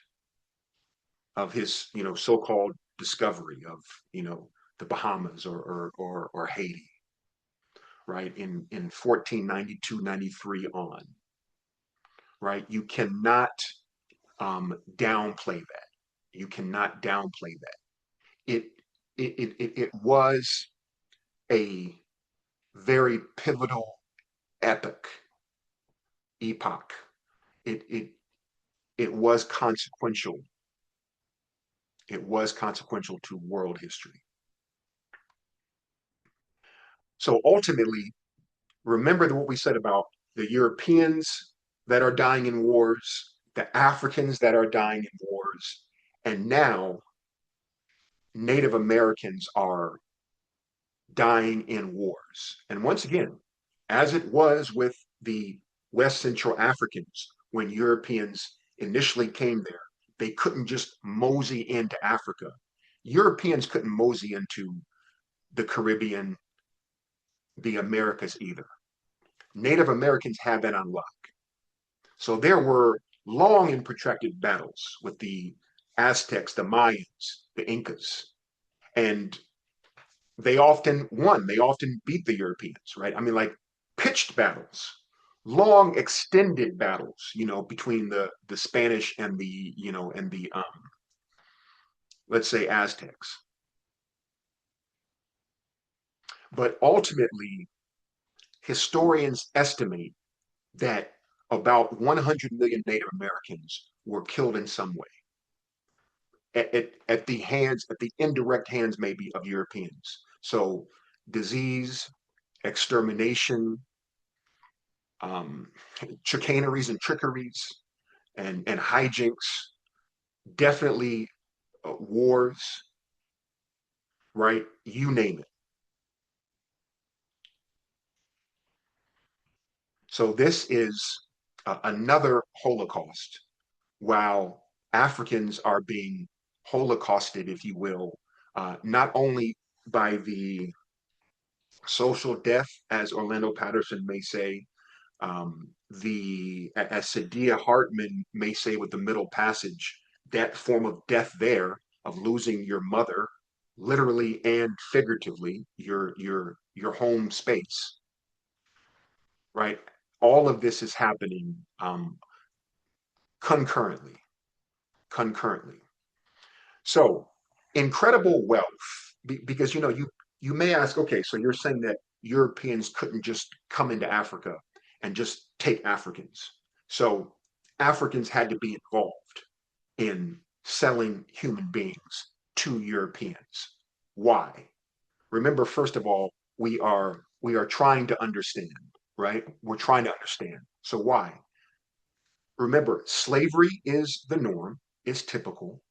Speaker 1: of his, so-called discovery of, the Bahamas or Haiti, right, in 1492, 93 on, right? You cannot downplay that. You cannot downplay that. It it was a very pivotal epic epoch. It it it was consequential. It was consequential to world history. So ultimately, remember what we said about the Europeans that are dying in wars, the Africans that are dying in wars, and now Native Americans are dying in wars. And once again, as it was with the West Central Africans when Europeans initially came there, they couldn't just mosey into Africa. Europeans couldn't mosey into the Caribbean, the Americas either. Native Americans had that on lock. So there were long and protracted battles with the Aztecs, the Mayans, the Incas, and they often won. They often beat the Europeans, right? I mean, like pitched battles, long extended battles, between the Spanish and the let's say Aztecs. But ultimately, historians estimate that about 100 million Native Americans were killed in some way at the hands, at the indirect hands, maybe, of Europeans. So disease, extermination, um, chicaneries and trickeries, and hijinks, definitely wars, right? You name it. So this is another Holocaust, while Africans are being holocausted, if you will, not only by the social death, as Orlando Patterson may say, as Sadia Hartman may say with the Middle Passage, that form of death there of losing your mother, literally and figuratively, your home space, right? All of this is happening concurrently, concurrently. So incredible wealth, because you may ask, okay, so you're saying that Europeans couldn't just come into Africa and just take Africans. So Africans had to be involved in selling human beings to Europeans. Why? Remember, first of all, we are trying to understand, right? We're trying to understand. So why? Remember, slavery is the norm, is typical.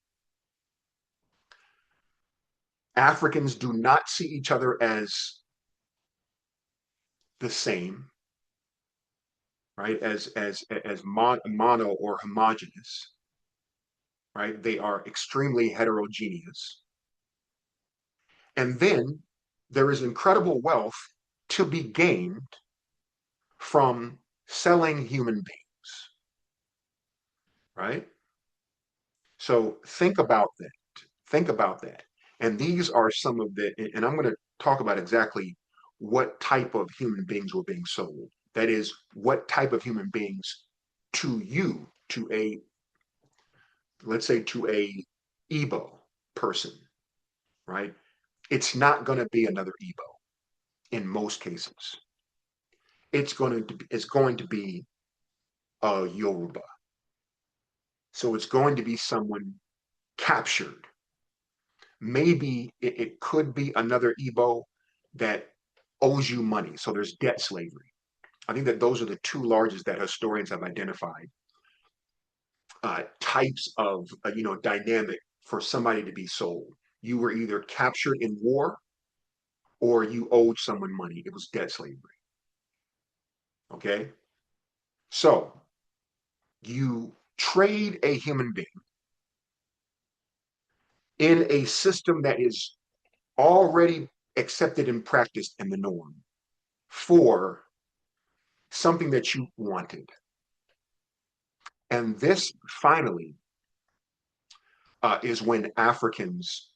Speaker 1: Africans do not see each other as the same, right? As mono or homogenous, right? They are extremely heterogeneous. And then there is incredible wealth to be gained from selling human beings, right? So think about that. Think about that. And these are some of the, and I'm going to talk about exactly what type of human beings were being sold. That is, what type of human beings to you, to a, let's say to a Igbo person, right? It's not going to be another Igbo in most cases. It's going to be a Yoruba. So it's going to be someone captured. Maybe it could be another Igbo that owes you money. So there's debt slavery. I think that those are the two largest that historians have identified types of dynamic for somebody to be sold. You were either captured in war or you owed someone money. It was debt slavery. Okay, so you trade a human being in a system that is already accepted and practiced in the norm for something that you wanted. And this finally is when Africans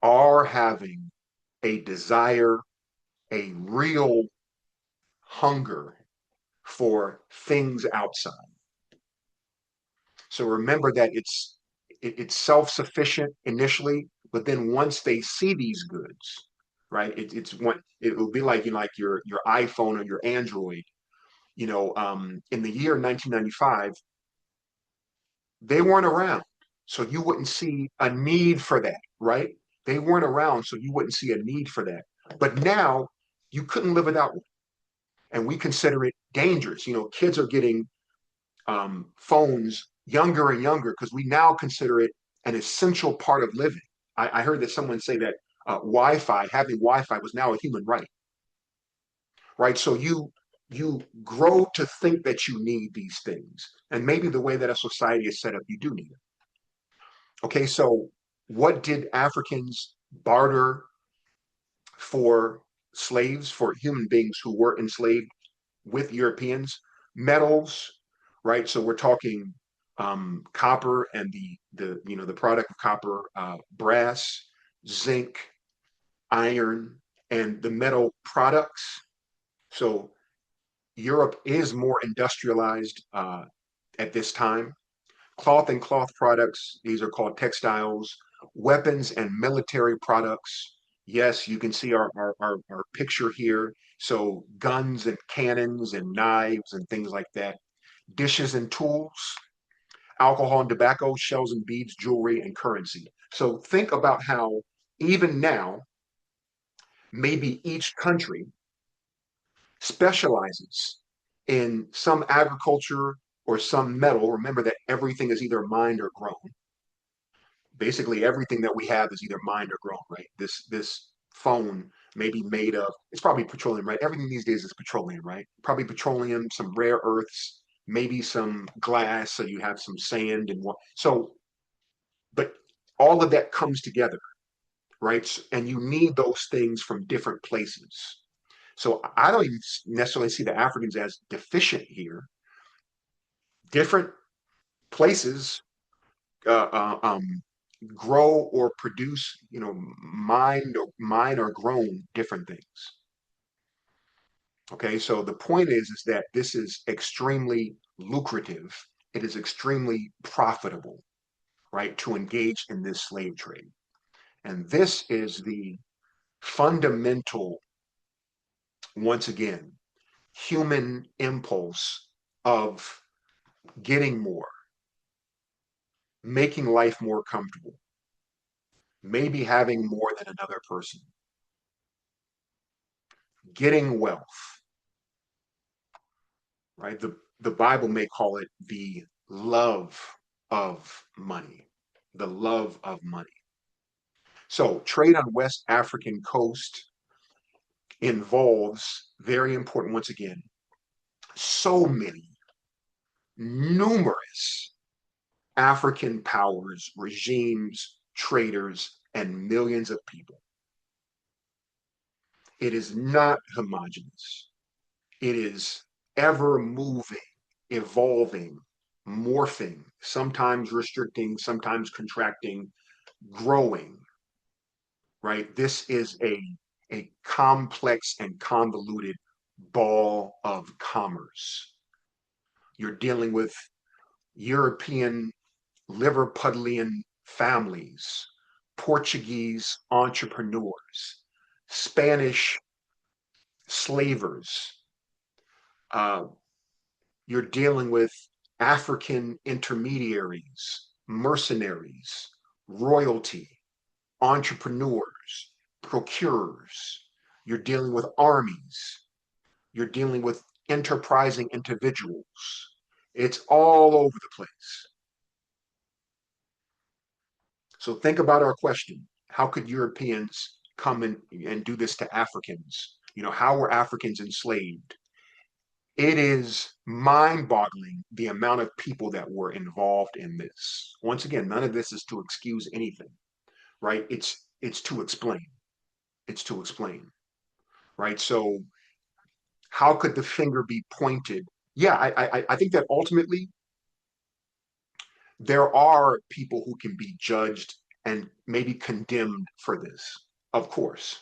Speaker 1: are having a desire, a real hunger for things outside. So remember that it's self-sufficient initially, but then once they see these goods, right? It's one. It will be like like your iPhone or your Android. In the year 1995, they weren't around, so you wouldn't see a need for that, right? They weren't around, so you wouldn't see a need for that. But now you couldn't live without one, and we consider it dangerous. Kids are getting phones younger and younger because we now consider it an essential part of living. I heard that someone say that having Wi-Fi was now a human right, right? So you grow to think that you need these things, and maybe the way that a society is set up, you do need it. Okay, so what did Africans barter for slaves, for human beings who were enslaved with Europeans? Metals, right? So we're talking copper and the product of copper, brass, zinc, iron, and the metal products. So Europe is more industrialized at this time. Cloth and cloth products, these are called textiles. Weapons and military products. Yes, you can see our picture here. So guns and cannons and knives and things like that. Dishes and tools, alcohol and tobacco, shells and beads, jewelry and currency. So think about how even now, maybe each country specializes in some agriculture or some metal. Remember that everything is either mined or grown. Basically, everything that we have is either mined or grown, right? This phone may be made of, it's probably petroleum, right? Everything these days is petroleum, right? Probably petroleum, some rare earths, maybe some glass, so you have some sand and what. So, but all of that comes together, right? And you need those things from different places. So I don't even necessarily see the Africans as deficient here. Different places uh, uh, um, grow or produce, mine or grown different things. Okay, so the point is that this is extremely lucrative. It is extremely profitable, right, to engage in this slave trade. And this is the fundamental, once again, human impulse of getting more, making life more comfortable, maybe having more than another person, getting wealth, right? The Bible may call it the love of money, the love of money. So trade on West African coast involves, very important once again, so many, numerous African powers, regimes, traders, and millions of people. It is not homogenous. It is ever moving, evolving, morphing, sometimes restricting, sometimes contracting, growing. right? This is a complex and convoluted ball of commerce. You're dealing with European Liverpudlian families, Portuguese entrepreneurs, Spanish slavers. Uh, you're dealing with African intermediaries, mercenaries, royalty, entrepreneurs, procurers. You're dealing with armies. You're dealing with enterprising individuals. It's all over the place. So think about our question. How could Europeans come and do this to Africans? How were Africans enslaved? It is mind-boggling the amount of people that were involved in this. Once again, none of this is to excuse anything, right? It's to explain. It's to explain, right? So how could the finger be pointed? Yeah, I think that ultimately there are people who can be judged and maybe condemned for this, of course,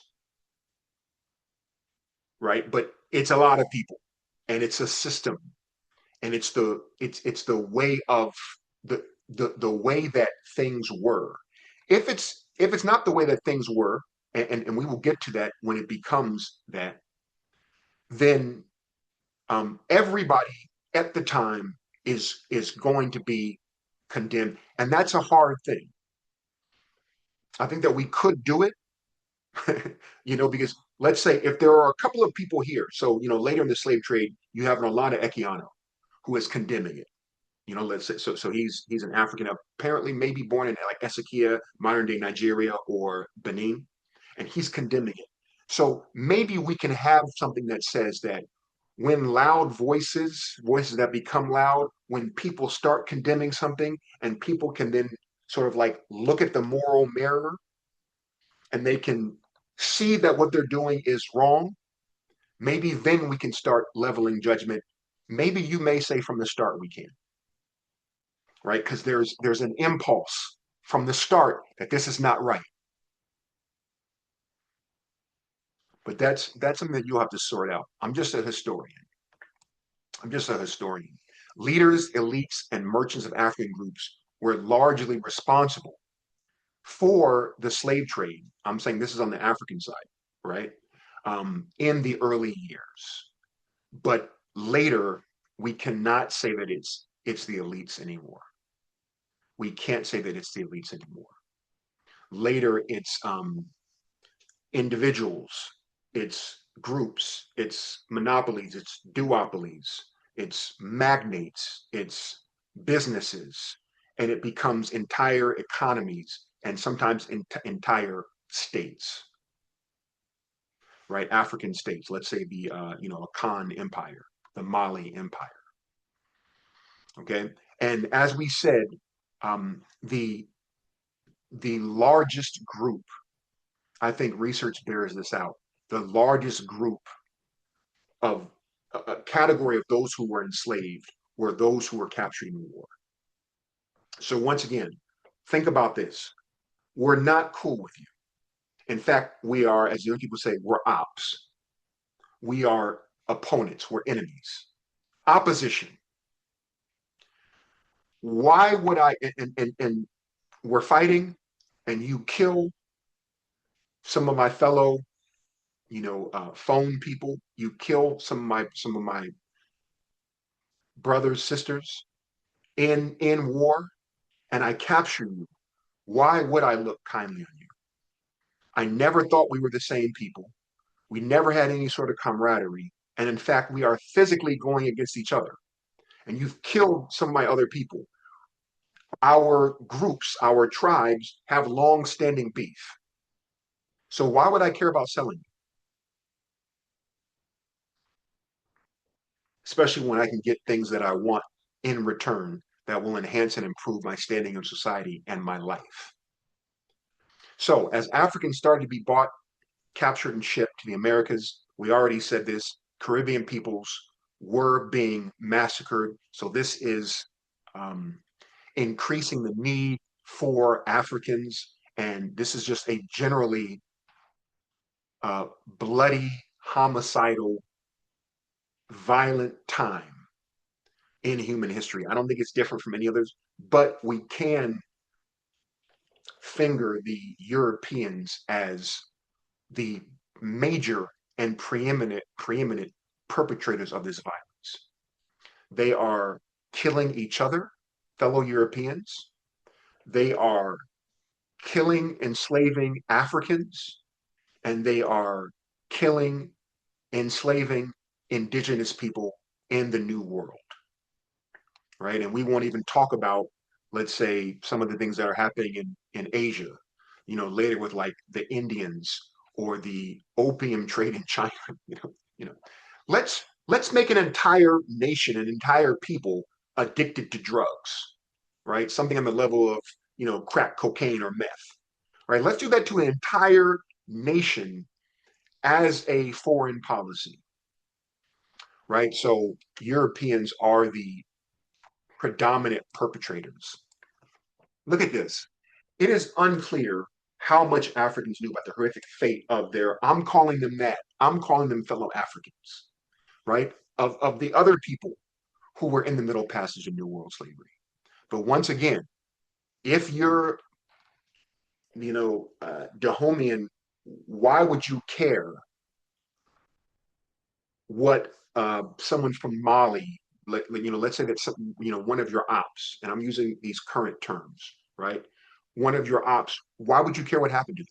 Speaker 1: right? But it's a lot of people, and it's a system, and it's the way of the way that things were. If it's not the way that things were, and we will get to that when it becomes that, then everybody at the time is going to be condemned, and that's a hard thing. I think that we could do it, because let's say if there are a couple of people here, so later in the slave trade, you have Olana Equiano who is condemning it. Let's say so he's an African, apparently maybe born in like Esekia, modern day Nigeria or Benin, and he's condemning it. So maybe we can have something that says that when loud voices that become loud, when people start condemning something, and people can then sort of like look at the moral mirror and they can see that what they're doing is wrong, maybe then we can start leveling judgment. Maybe you may say from the start we can, right? Because there's an impulse from the start that this is not right. But that's something that you'll have to sort out. I'm just a historian. I'm just a historian. Leaders, elites, and merchants of African groups were largely responsible for the slave trade. I'm saying this is on the African side, right? In the early years. But later, we cannot say that it's the elites anymore. We can't say that it's the elites anymore. Later, it's individuals, it's groups, it's monopolies, it's duopolies, it's magnates, it's businesses, and it becomes entire economies and sometimes entire states, right? African states, let's say the Akan Empire, the Mali Empire, okay? And as we said, the largest group, I think research bears this out, the largest group of a category of those who were enslaved were those who were captured in war. So once again, think about this. We're not cool with you. In fact, we are, as young people say, we're ops. We are opponents. We're enemies. Opposition. Why would I? And we're fighting, and you kill some of my fellow, phone people. You kill some of my brothers, sisters in war, and I capture you. Why would I look kindly on you? I never thought we were the same people. We never had any sort of camaraderie. And in fact, we are physically going against each other. And you've killed some of my other people. Our groups, our tribes have long standing beef. So why would I care about selling you? Especially when I can get things that I want in return that will enhance and improve my standing in society and my life. So as Africans started to be bought, captured, and shipped to the Americas, we already said this, Caribbean peoples were being massacred. So this is increasing the need for Africans. And this is just a generally bloody, homicidal, violent time in human history. I don't think it's different from any others, but we can finger the Europeans as the major and preeminent perpetrators of this violence. They are killing each other, fellow Europeans. They are killing, enslaving Africans, and they are killing, enslaving indigenous people in the New World, right? And we won't even talk about, let's say, some of the things that are happening in Asia, later with like the Indians or the opium trade in China. You know, let's make an entire nation, an entire people addicted to drugs, right? Something on the level of crack cocaine or meth, right? Let's do that to an entire nation as a foreign policy, right? So Europeans are the predominant perpetrators. Look at this. It is unclear how much Africans knew about the horrific fate of I'm calling them that, I'm calling them fellow Africans, right? Of the other people who were in the Middle Passage of New World slavery. But once again, if you're, Dahomian, why would you care what someone from Mali, let's say that one of your ops, and I'm using these current terms, right? One of your ops, why would you care what happened to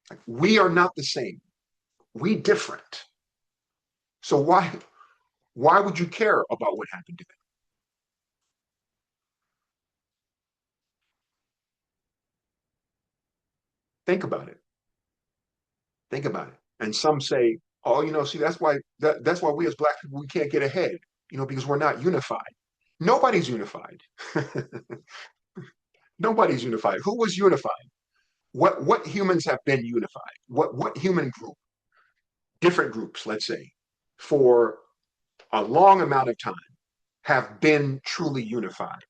Speaker 1: them? Like, we are not the same. We different. So why would you care about what happened to them? Think about it. Think about it. And some say, oh, see, that's why we as black people we can't get ahead, because we're not unified. Nobody's unified. Nobody's unified. Who was unified? What humans have been unified? What human group, different groups, let's say, for a long amount of time have been truly unified,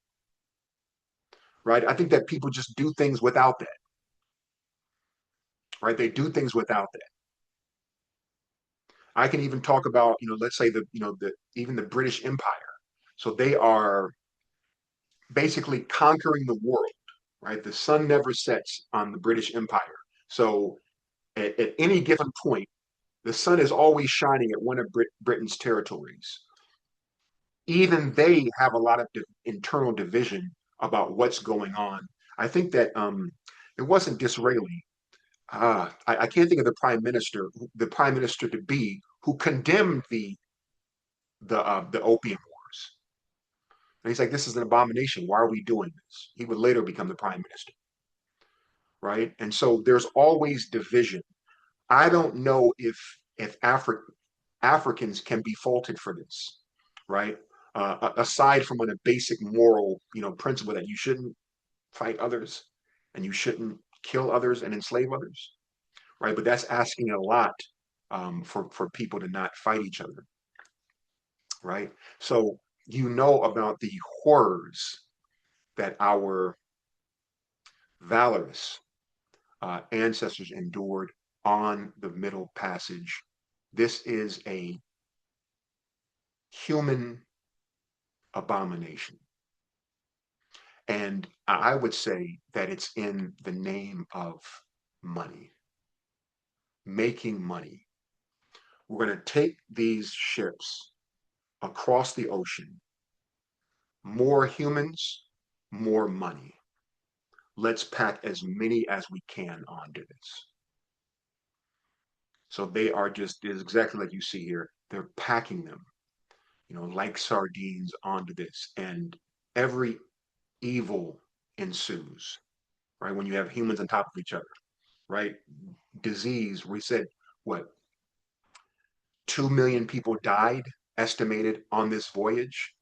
Speaker 1: right? I think that people just do things without that, right? They do things without that. I can even talk about, let's say the even the British Empire. So they are basically conquering the world, right? The sun never sets on the British Empire. So at any given point, the sun is always shining at one of Britain's territories. Even they have a lot of internal division about what's going on. I think that it wasn't Disraeli. I can't think of the prime minister to be who condemned the opium wars. And he's like, this is an abomination. Why are we doing this? He would later become the prime minister, right? And so there's always division. I don't know if Africans can be faulted for this, right? Aside from a basic moral, principle that you shouldn't fight others and you shouldn't kill others and enslave others, right? But that's asking a lot for people to not fight each other, right? So about the horrors that our valorous ancestors endured on the Middle Passage. This is a human abomination. And I would say that it's in the name of money, making money. We're going to take these ships across the ocean, more humans, more money. Let's pack as many as we can onto this. So they are just, is exactly like you see here. They're packing them, like sardines onto this. And every evil ensues, right? When you have humans on top of each other, right? Disease, we said, what, 2 million people died estimated on this voyage,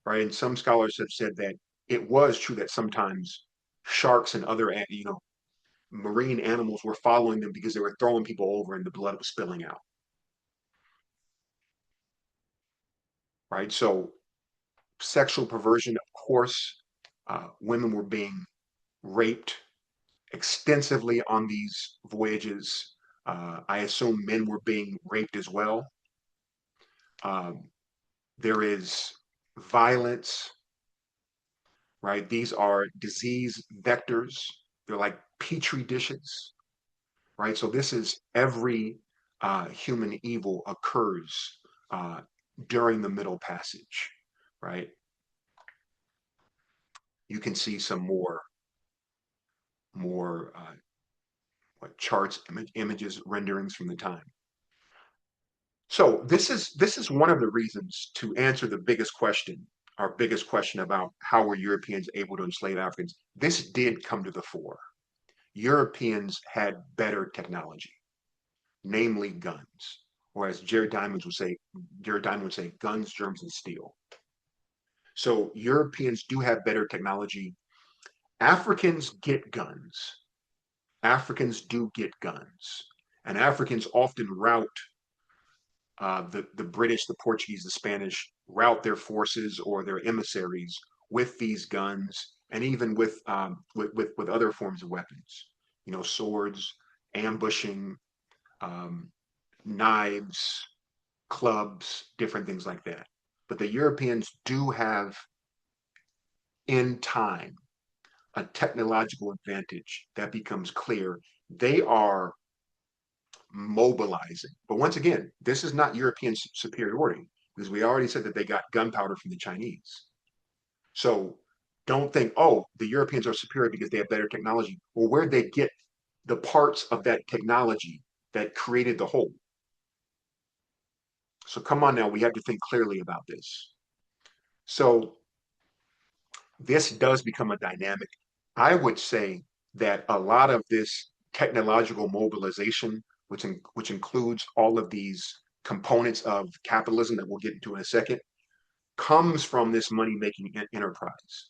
Speaker 1: right? And some scholars have said that it was true that sometimes sharks and other, marine animals were following them because they were throwing people over and the blood was spilling out, right? So sexual perversion, of course, women were being raped extensively on these voyages. I assume men were being raped as well. Um, there is violence, right? These are disease vectors. They're like petri dishes, right? So this is every human evil occurs uh, during the Middle Passage, right? You can see some more what charts, images, renderings from the time. So this is one of the reasons to answer the biggest question, our biggest question about how were Europeans able to enslave Africans. This did come to the fore. Europeans had better technology, namely guns, or as Jared Diamond would say, guns, germs, and steel. So Europeans do have better technology. Africans get guns. Africans do get guns, and Africans often route the British, the Portuguese, the Spanish route their forces or their emissaries with these guns, and even with other forms of weapons. You know, swords, ambushing, um, knives, clubs, different things like that. But the Europeans do have, in time, a technological advantage that becomes clear. They are mobilizing. But once again, this is not European superiority because we already said that they got gunpowder from the Chinese. So don't think, oh, the Europeans are superior because they have better technology. Well, where'd they get the parts of that technology that created the whole? So come on now, we have to think clearly about this. So this does become a dynamic. I would say that a lot of this technological mobilization, which includes all of these components of capitalism that we'll get into in a second, comes from this money making enterprise.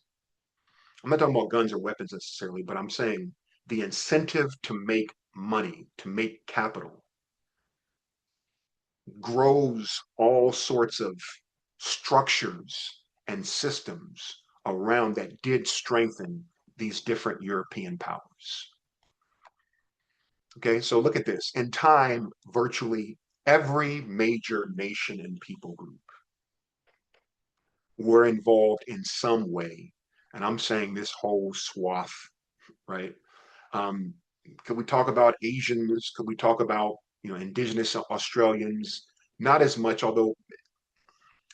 Speaker 1: I'm not talking about guns or weapons necessarily, but I'm saying the incentive to make money, to make capital, grows all sorts of structures and systems around that did strengthen these different European powers. Okay, so look at this. In time, virtually every major nation and people group were involved in some way. And I'm saying this whole swath, right? Um, could we talk about Asians? Could we talk about, indigenous Australians? Not as much, although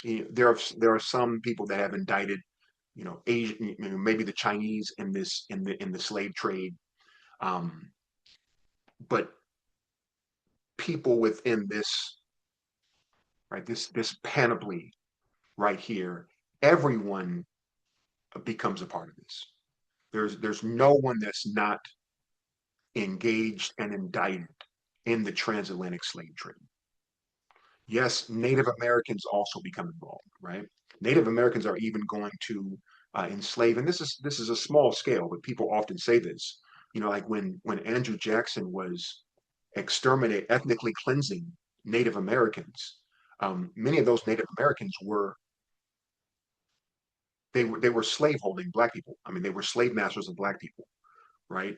Speaker 1: there are some people that have indicted, Asian, maybe the Chinese in the slave trade, um, but people within this, right, this panoply right here, everyone becomes a part of this. There's no one that's not engaged and indicted in the transatlantic slave trade. Yes, Native Americans also become involved, right? Native Americans are even going to enslave, and this is a small scale, but people often say this. Like when Andrew Jackson was ethnically cleansing Native Americans, many of those Native Americans they were slave holding black people. I mean, they were slave masters of black people, right?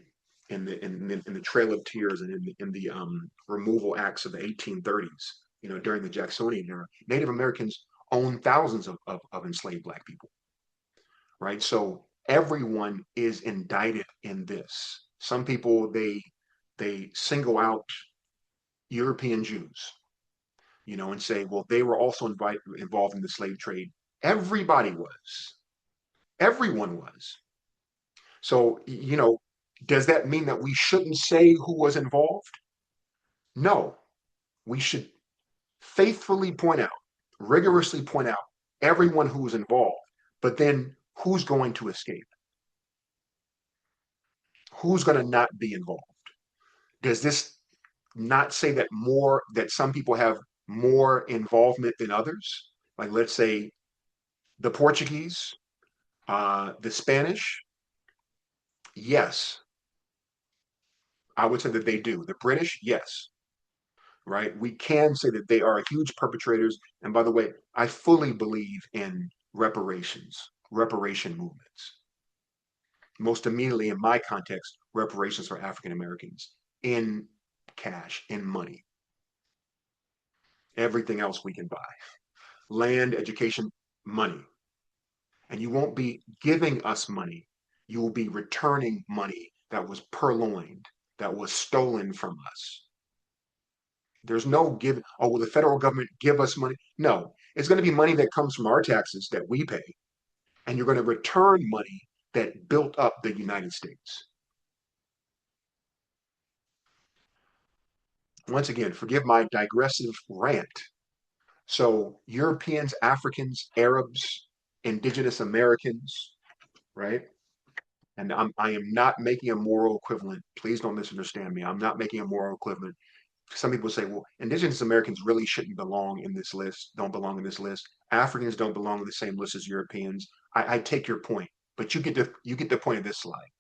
Speaker 1: In the Trail of Tears and in the removal acts of the 1830s, during the Jacksonian era, Native Americans owned thousands of enslaved black people, right? So everyone is indicted in this. Some people they single out European Jews, and say, well, they were also involved in the slave trade. Everybody was. Everyone was. So, does that mean that we shouldn't say who was involved? No, we should faithfully point out, rigorously point out everyone who was involved, but then who's going to escape? Who's going to not be involved? Does this not say that some people have more involvement than others? Like, let's say the Portuguese, the Spanish, yes, I would say that they do. The British, yes, right? We can say that they are huge perpetrators. And by the way, I fully believe in reparations, reparation movements. Most immediately in my context, reparations for African Americans in cash, in money. Everything else we can buy. Land, education, money. And you won't be giving us money. You will be returning money that was purloined, that was stolen from us. There's no give, oh, will the federal government give us money? No, it's going to be money that comes from our taxes that we pay, and you're going to return money that built up the United States. Once again, forgive my digressive rant. So, Europeans, Africans, Arabs, indigenous Americans, right? And I am not making a moral equivalent. Please don't misunderstand me. I'm not making a moral equivalent. Some people say, well, indigenous Americans really shouldn't belong in this list, don't belong in this list. Africans don't belong in the same list as Europeans. I take your point, but you get the point of this slide.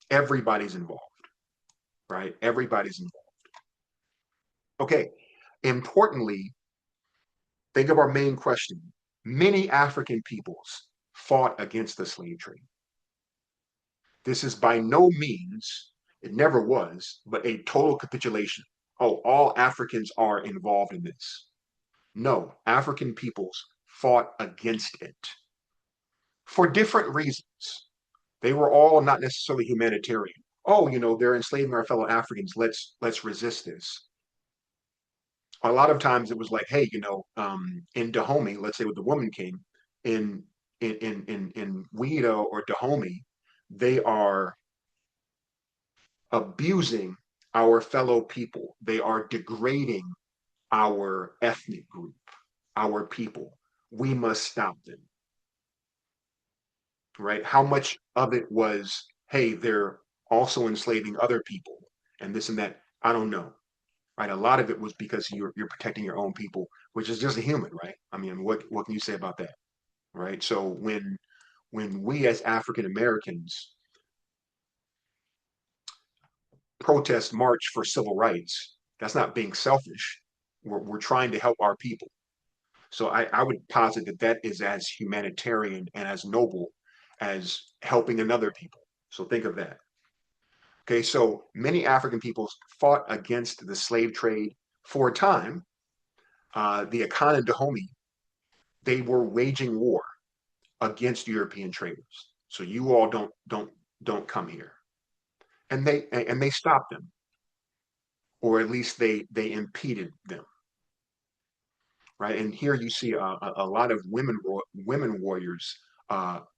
Speaker 1: Everybody's involved, right? Everybody's involved. Okay. Importantly, think of our main question. Many African peoples fought against the slave trade. This is by no means, it never was, but a total capitulation. Oh, all Africans are involved in this. No, African peoples fought against it for different reasons. They were all not necessarily humanitarian. Oh, they're enslaving our fellow Africans. Let's resist this. A lot of times it was like, hey, in Dahomey, let's say with the Woman King, in in Weeda or Dahomey, they are abusing our fellow people. They are degrading our ethnic group, our people. We must stop them, right? How much of it was, hey, they're also enslaving other people and this and that? I don't know, right? A lot of it was because you're protecting your own people, which is just a human, right? I mean, what can you say about that, right? So when we as African Americans protest, march for civil rights, that's not being selfish. We're trying to help our people. So I would posit that that is as humanitarian and as noble as helping another people. So think of that. Okay, so many African peoples fought against the slave trade for a time. The Akan and Dahomey, they were waging war against European traders. So you all don't come here, and they stopped them, or at least they impeded them, right? And here you see a lot of women warriors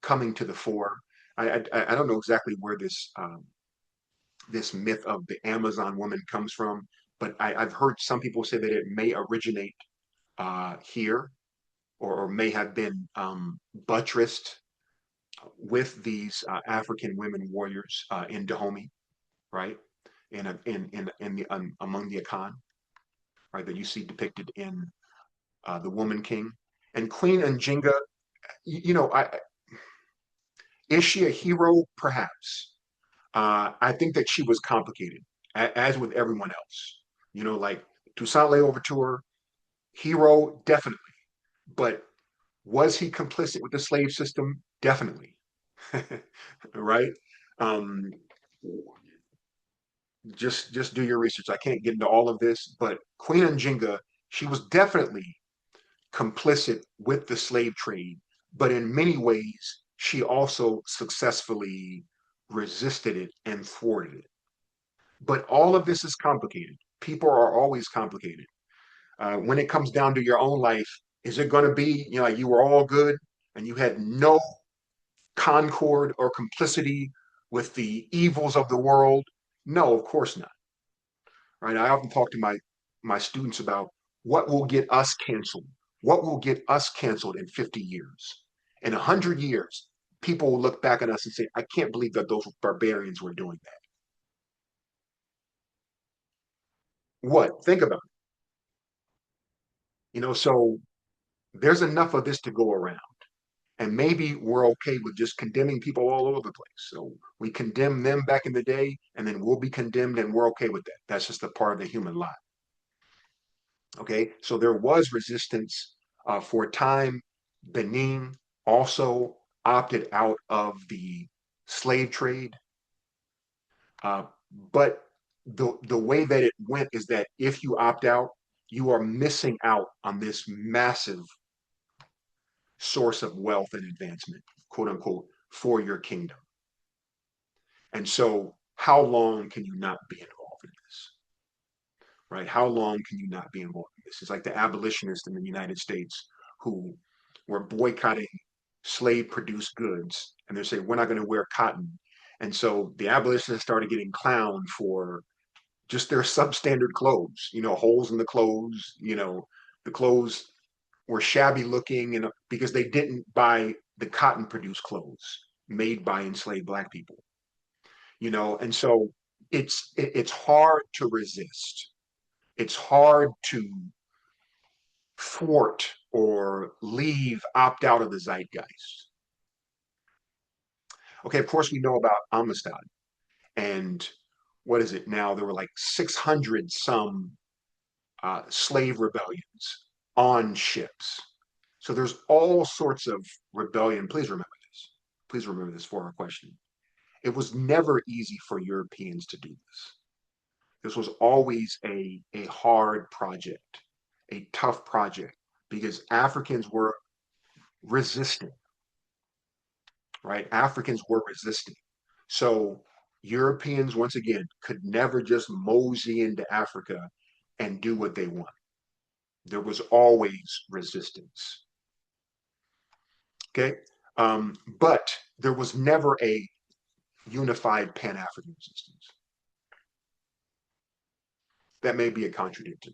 Speaker 1: coming to the fore. I don't know exactly where this myth of the Amazon woman comes from, but I've heard some people say that it may originate here or may have been buttressed with these African women warriors in Dahomey, right? In the among the Akan, right? That you see depicted in the Woman King and Queen Njinga. Is she a hero? Perhaps. I think that she was complicated, as with everyone else. Like Toussaint Louverture, hero, definitely. But was he complicit with the slave system? Definitely. Right? Um, just do your research. I can't get into all of this, but Queen Njinga, she was definitely complicit with the slave trade, but in many ways, she also successfully resisted it and thwarted it. But all of this is complicated. People are always complicated. When it comes down to your own life, is it going to be, like you were all good and you had no concord or complicity with the evils of the world? No, of course not. Right? I often talk to my students about what will get us canceled. What will get us canceled in 50 years? In 100 years, people will look back at us and say, I can't believe that those barbarians were doing that. What? Think about it. So there's enough of this to go around. And maybe we're okay with just condemning people all over the place. So we condemn them back in the day, and then we'll be condemned, and we're okay with that. That's just a part of the human lot. Okay, so there was resistance for a time. Benin also opted out of the slave trade. Uh, but the way that it went is that if you opt out, you are missing out on this massive source of wealth and advancement, quote unquote, for your kingdom. And so, how long can you not be involved in this? Right? How long can you not be involved in this? It's like the abolitionists in the United States who were boycotting slave produced goods and they're saying, we're not going to wear cotton. And so the abolitionists started getting clowned for just their substandard clothes, holes in the clothes, the clothes were shabby looking and because they didn't buy the cotton produced clothes made by enslaved black people, and so it's hard to resist. It's hard to thwart or leave, opt out of the zeitgeist. Okay, of course we know about Amistad and what is it now? There were like 600 some slave rebellions on ships. So there's all sorts of rebellion. Please remember this. Please remember this for our question. It was never easy for Europeans to do this. This was always a hard project, a tough project, because Africans were resisting, right? Africans were resisting. So Europeans, once again, could never just mosey into Africa and do what they want. There was always resistance. Okay. But there was never a unified Pan African resistance. That may be a contradiction.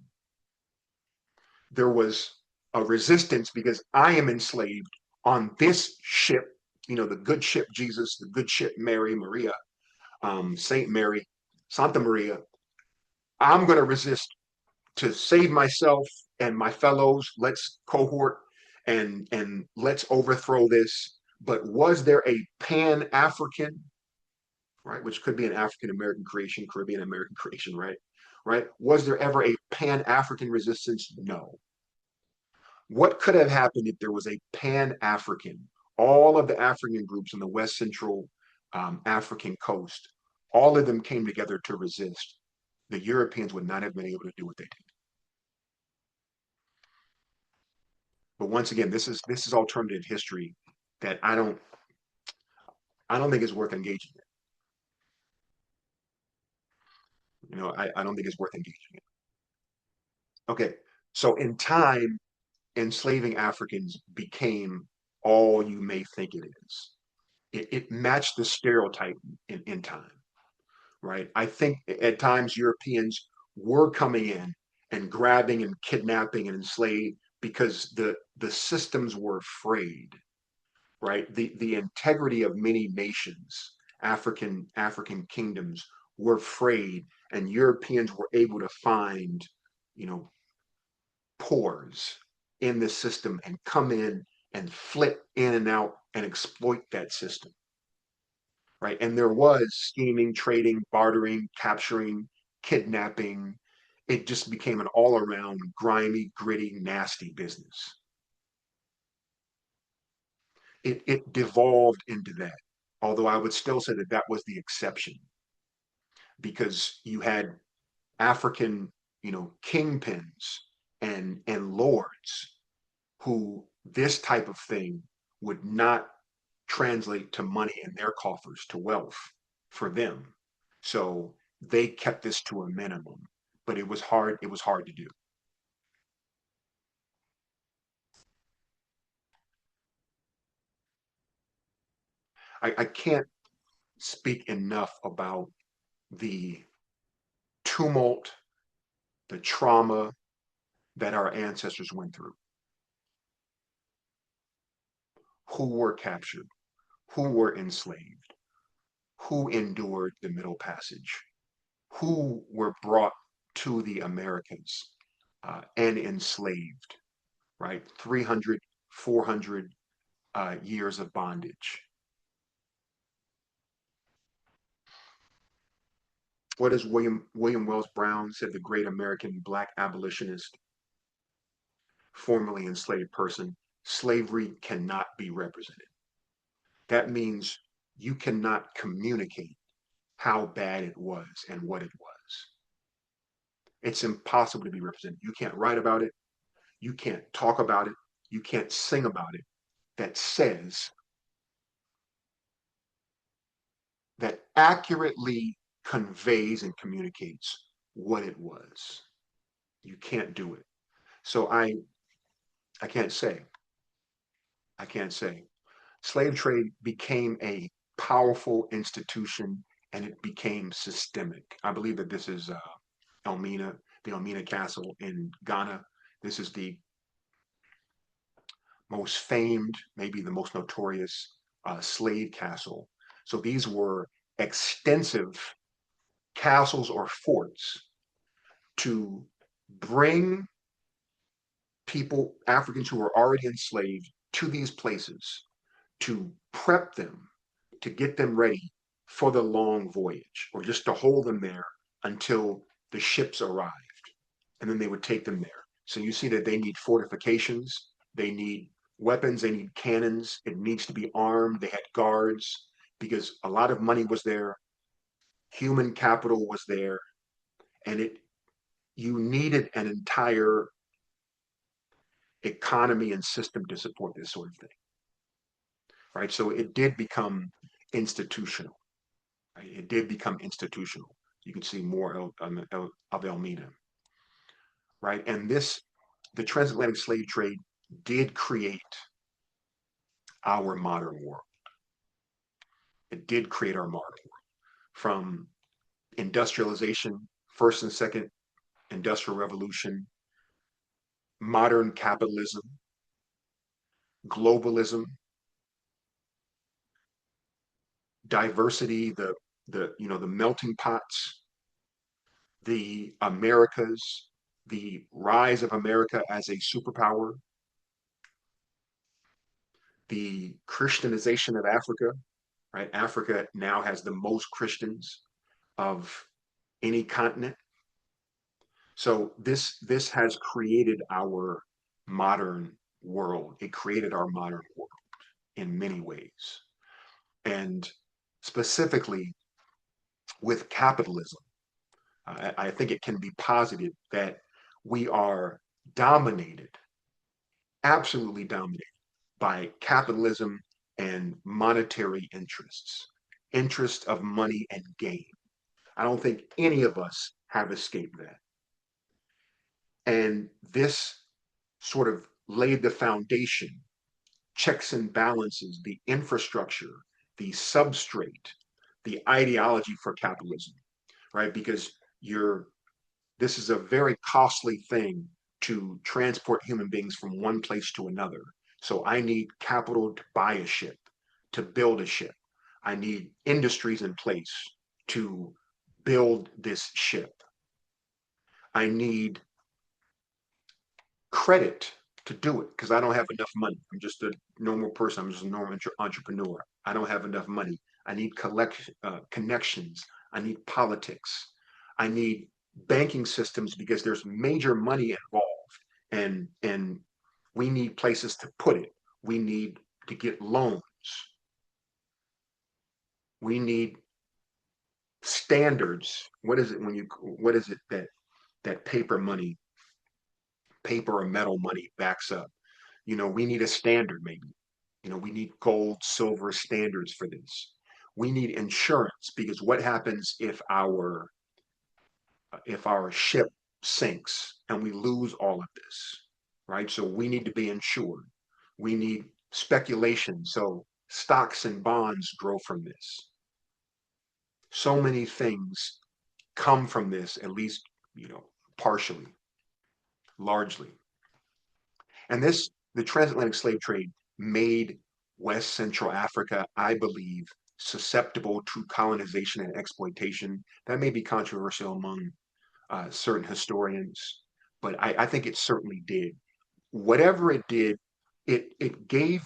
Speaker 1: There was a resistance because I am enslaved on this ship, the good ship Jesus, the good ship Mary, Maria, Saint Mary, Santa Maria. I'm going to resist to save myself and my fellows. Let's cohort and let's overthrow this. But was there a Pan African, right, which could be an African American creation, Caribbean American creation, right? Right? Was there ever a Pan African resistance? No. What could have happened if there was a Pan African? All of the African groups on the West Central African coast, all of them came together to resist. The Europeans would not have been able to do what they did. But once again, this is alternative history that I don't think is worth engaging in. I don't think it's worth engaging in. Okay, so in time, enslaving Africans became all you may think it is. It matched the stereotype in time, right? I think at times Europeans were coming in and grabbing and kidnapping and enslaving because the systems were afraid, right? The integrity of many nations, African kingdoms were frayed, and Europeans were able to find, you know, pores in the system and come in and flip in and out and exploit that system, right? And there was scheming, trading, bartering, capturing, kidnapping. It just became an all around grimy, gritty, nasty business. It devolved into that. Although I would still say that that was the exception because you had African, kingpins and lords who this type of thing would not translate to money in their coffers, to wealth for them. So they kept this to a minimum, but it was hard to do. I can't speak enough about the tumult, the trauma that our ancestors went through, who were captured, who were enslaved, who endured the Middle Passage, who were brought to the Americas and enslaved, right? 300, 400 years of bondage. What does William Wells Brown said, the great American black abolitionist, formerly enslaved person? Slavery cannot be represented. That means you cannot communicate how bad it was and what it was. It's impossible to be represented. You can't write about it. You can't talk about it. You can't sing about it that says, that accurately conveys and communicates what it was. You can't do it. So I can't say. I can't say. Slave trade became a powerful institution and it became systemic. I believe that this is Elmina, the Elmina Castle in Ghana. This is the most famed, maybe the most notorious slave castle. So these were extensive castles or forts to bring people, Africans who were already enslaved, to these places to prep them, to get them ready for the long voyage, or just to hold them there until the ships arrived. And then they would take them there. So you see that they need fortifications, they need weapons, they need cannons, it needs to be armed, they had guards, because a lot of money was there, human capital was there, and it you needed an entire economy and system to support this sort of thing, right? So it did become institutional, right? It did become institutional. You can see more of Elmina, right? And the transatlantic slave trade did create our modern world. It did create our modern world from industrialization, first and second industrial revolution, modern capitalism, globalism, diversity, the melting pots, the Americas, the rise of America as a superpower, the Christianization of Africa, right? Africa now has the most Christians of any continent. So this has created our modern world. It created our modern world in many ways. And specifically with capitalism, I think it can be posited that we are dominated, absolutely dominated by capitalism and monetary interests, interest of money and gain. I don't think any of us have escaped that. And this sort of laid the foundation, checks and balances, the infrastructure, the substrate, the ideology for capitalism, right? Because you're this is a very costly thing to transport human beings from one place to another. So I need capital to buy a ship, to build a ship. I need industries in place to build this ship. I need credit to do it because I don't have enough money. I'm just a normal person. I'm just a normal entrepreneur. I don't have enough money. I need connections. I need politics. I need banking systems because there's major money involved, and we need places to put it. We need to get loans. We need standards. What is it when you? What is it that paper or metal money backs up? We need a standard maybe. We need gold, silver standards for this. We need insurance because what happens if our ship sinks and we lose all of this, right? So we need to be insured. We need speculation. So stocks and bonds grow from this. So many things come from this, at least, partially, largely. And the transatlantic slave trade made West Central Africa, I believe, susceptible to colonization and exploitation. That may be controversial among certain historians, but I think it certainly did. Whatever it did, it gave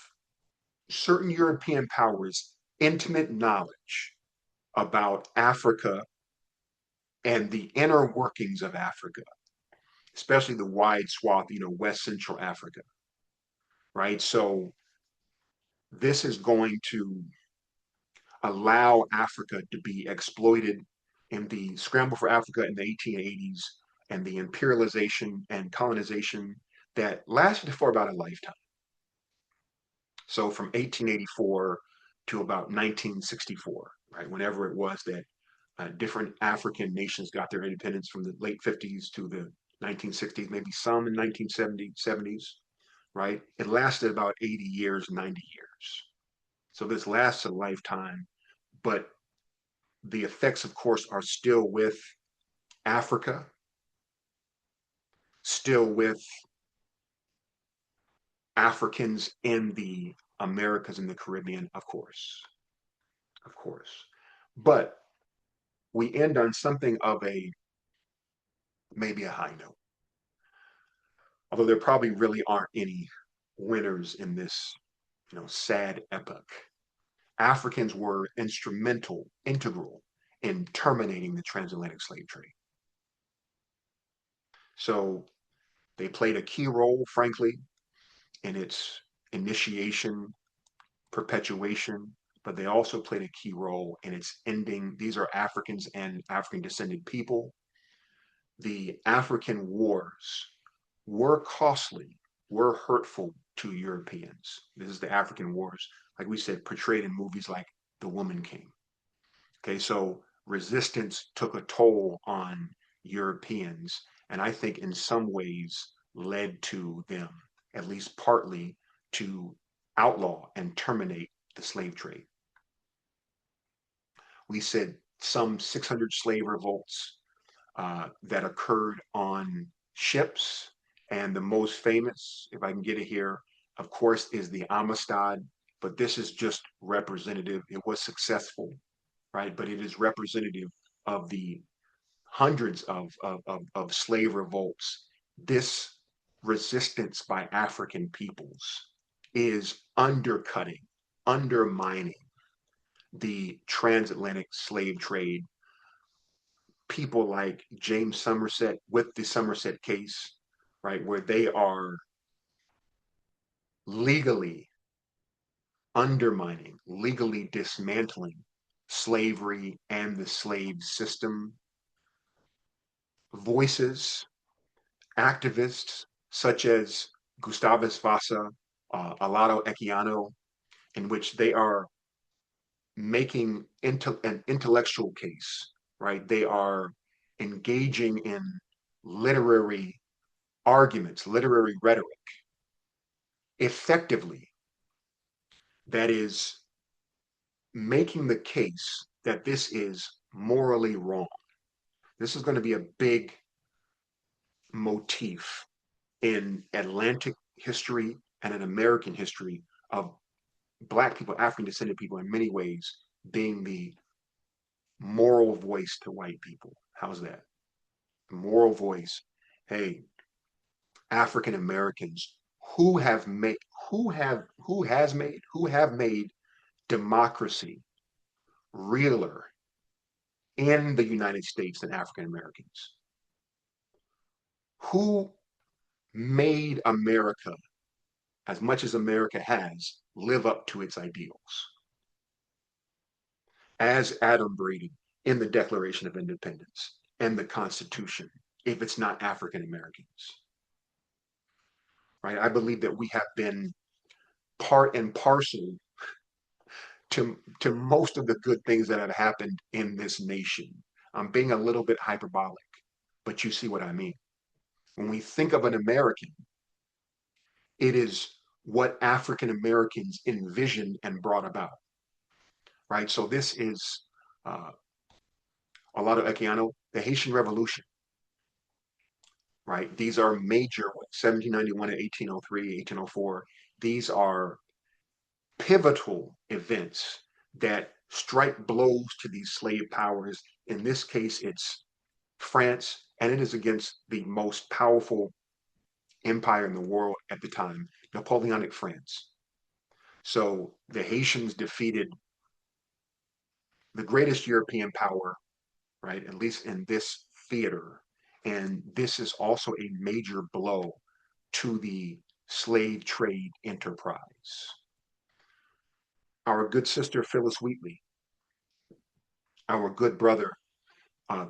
Speaker 1: certain European powers intimate knowledge about Africa and the inner workings of Africa, especially the wide swath, West Central Africa, right? So this is going to allow Africa to be exploited in the scramble for Africa in the 1880s and the imperialization and colonization that lasted for about a lifetime. So from 1884 to about 1964, right, whenever it was that different African nations got their independence from the late 50s to the 1960s, maybe some in 1970s, right? It lasted about 80 years, 90 years. So this lasts a lifetime, but the effects, of course, are still with Africa, still with Africans in the Americas and the Caribbean, of course, of course. But we end on something of a maybe a high note, although there probably really aren't any winners in this, sad epoch. Africans were instrumental, integral in terminating the transatlantic slave trade. So they played a key role, frankly, in its initiation, perpetuation, but they also played a key role in its ending. These are Africans and African descended people. The African wars were costly, were hurtful to Europeans. This is the African wars, like we said, portrayed in movies like The Woman King. Okay, so resistance took a toll on Europeans, and I think in some ways led to them, at least partly, to outlaw and terminate the slave trade. We said some 600 slave revolts that occurred on ships, and the most famous, if I can get it here, of course, is the Amistad, but this is just representative. It was successful, right? But it is representative of the hundreds of slave revolts. This resistance by African peoples is undercutting, undermining the transatlantic slave trade. People like James Somerset with the Somerset case, right, where they are legally undermining, legally dismantling slavery and the slave system. Voices, activists such as Gustavus Vassa, Alado Equiano, in which they are making an intellectual case, right? They are engaging in literary arguments, literary rhetoric, effectively, that is making the case that this is morally wrong. This is going to be a big motif in Atlantic history and in American history of Black people, African descended people, in many ways being the moral voice to white people. How's that? Moral voice. Hey, African Americans who have made democracy realer in the United States than African Americans. Who made America, as much as America has, live up to its ideals? As adumbrated in the Declaration of Independence and the Constitution, if it's not African Americans, right? I believe that we have been part and parcel to most of the good things that have happened in this nation. I'm being a little bit hyperbolic, but you see what I mean. When we think of an American, it is what African Americans envisioned and brought about, right? So this is Alado Equiano, the Haitian Revolution, right? These are major, 1791 to 1803, 1804. These are pivotal events that strike blows to these slave powers. In this case, it's France, and it is against the most powerful empire in the world at the time, Napoleonic France. So the Haitians defeated the greatest European power, right? At least in this theater. And this is also a major blow to the slave trade enterprise. Our good sister Phyllis Wheatley, our good brother,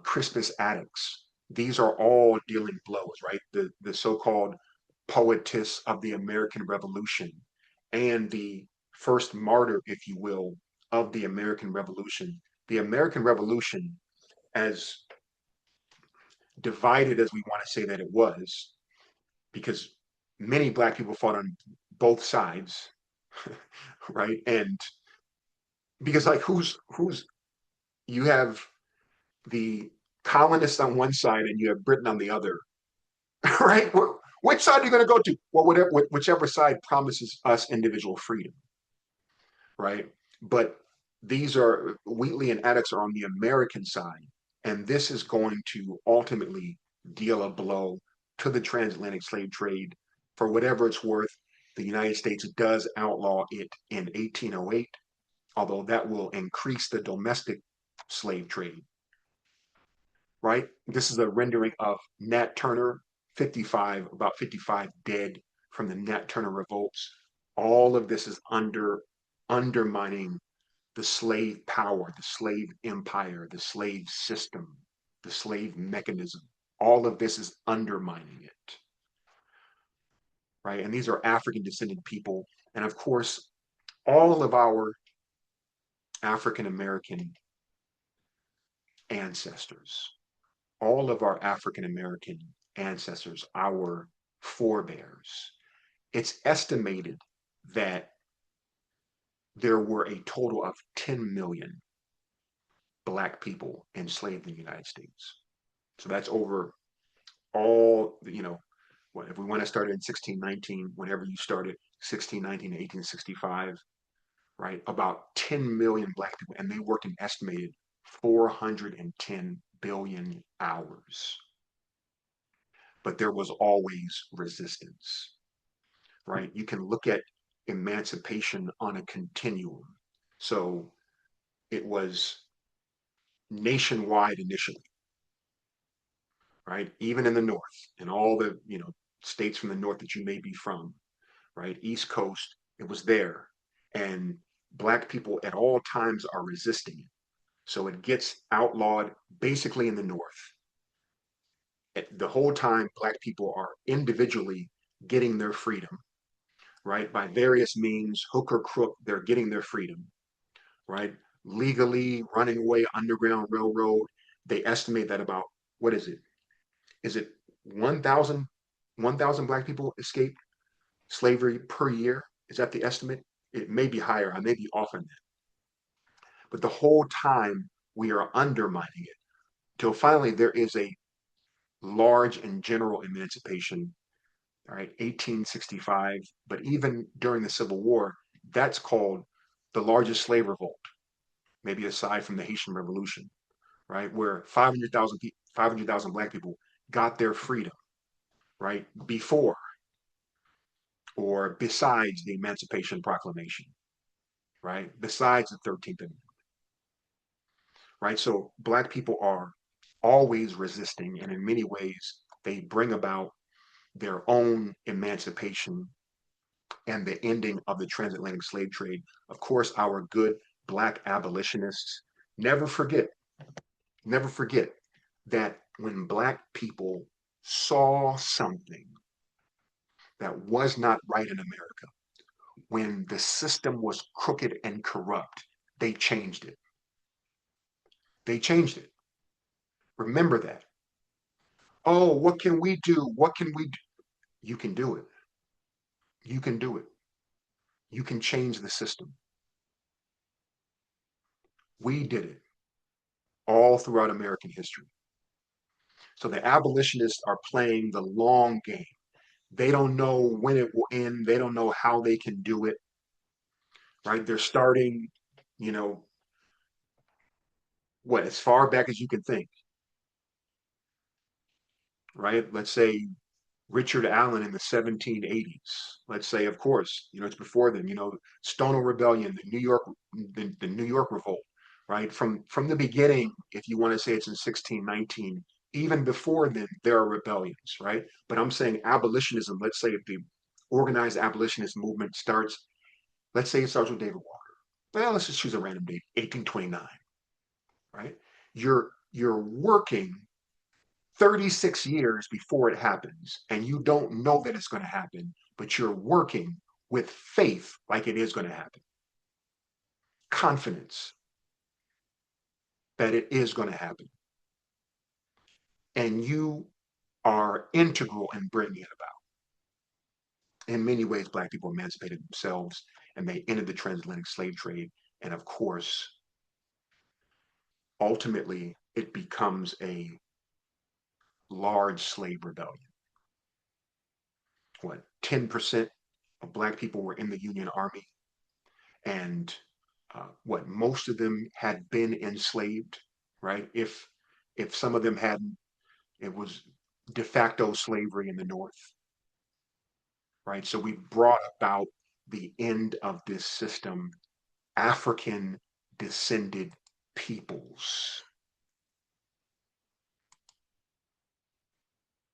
Speaker 1: Crispus Attucks. These are all dealing blows, right? The so-called poetess of the American Revolution and the first martyr, if you will, of the American Revolution. The American Revolution, as divided as we want to say that it was, because many Black people fought on both sides, right? And because like who's you have the colonists on one side and you have Britain on the other, right? Which side are you going to go to? Well, whichever side promises us individual freedom, right? But these are Wheatley and Attucks are on the American side, and this is going to ultimately deal a blow to the transatlantic slave trade. For whatever it's worth, the United States does outlaw it in 1808, although that will increase the domestic slave trade, right? This is a rendering of Nat Turner, 55, about 55 dead from the Nat Turner revolts. All of this is undermining the slave power, the slave empire, the slave system, the slave mechanism. All of this is undermining it, right? And these are African descended people. And of course, all of our African American ancestors, all of our African American ancestors, our forebears, it's estimated that there were a total of 10 million Black people enslaved in the United States. So that's over all, if we want to start in 1619, whenever you started 1619 to 1865, right? About 10 million Black people, and they worked an estimated 410 billion hours. But there was always resistance, right? You can look at emancipation on a continuum. So it was nationwide initially, right? Even in the North, in all the, states from the North that you may be from, right? East Coast, it was there. And Black people at all times are resisting it. So it gets outlawed basically in the North. The whole time, Black people are individually getting their freedom, right? By various means, hook or crook, they're getting their freedom, right? Legally running away Underground Railroad. They estimate that about, what is it? Is it 1,000 Black people escaped slavery per year? Is that the estimate? It may be higher. I may be off on that. But the whole time we are undermining it till finally there is a large and general emancipation, all right, 1865. But even during the Civil War, that's called the largest slave revolt, maybe aside from the Haitian Revolution, right, where 500,000 Black people got their freedom, right, before or besides the Emancipation Proclamation, right, besides the 13th Amendment, right? So Black people are always resisting, and in many ways, they bring about their own emancipation and the ending of the transatlantic slave trade. Of course, our good Black abolitionists never forget, never forget that when Black people saw something that was not right in America, when the system was crooked and corrupt, they changed it. They changed it. Remember that. Oh, what can we do? What can we do? You can do it. You can do it. You can change the system. We did it all throughout American history. So the abolitionists are playing the long game. They don't know when it will end. They don't know how they can do it, right? They're starting, you know, as far back as you can think, right? Let's say Richard Allen in the 1780s. Let's say, of course, it's before then. Stonewall Rebellion, the New York Revolt, right? From the beginning, if you want to say it's in 1619, even before then, there are rebellions, right? But I'm saying abolitionism. Let's say if the organized abolitionist movement starts, let's say it starts with David Walker. Well, let's just choose a random date, 1829. right? You're working 36 years before it happens, and you don't know that it's going to happen, but you're working with faith like it is going to happen, confidence that it is going to happen, and you are integral in bringing it about. In many ways, Black people emancipated themselves and they ended the transatlantic slave trade. And of course, ultimately, it becomes a large slave rebellion. What, 10% of Black people were in the Union Army? And what, most of them had been enslaved, right? If some of them hadn't, it was de facto slavery in the North, right? So we brought about the end of this system, African descended peoples.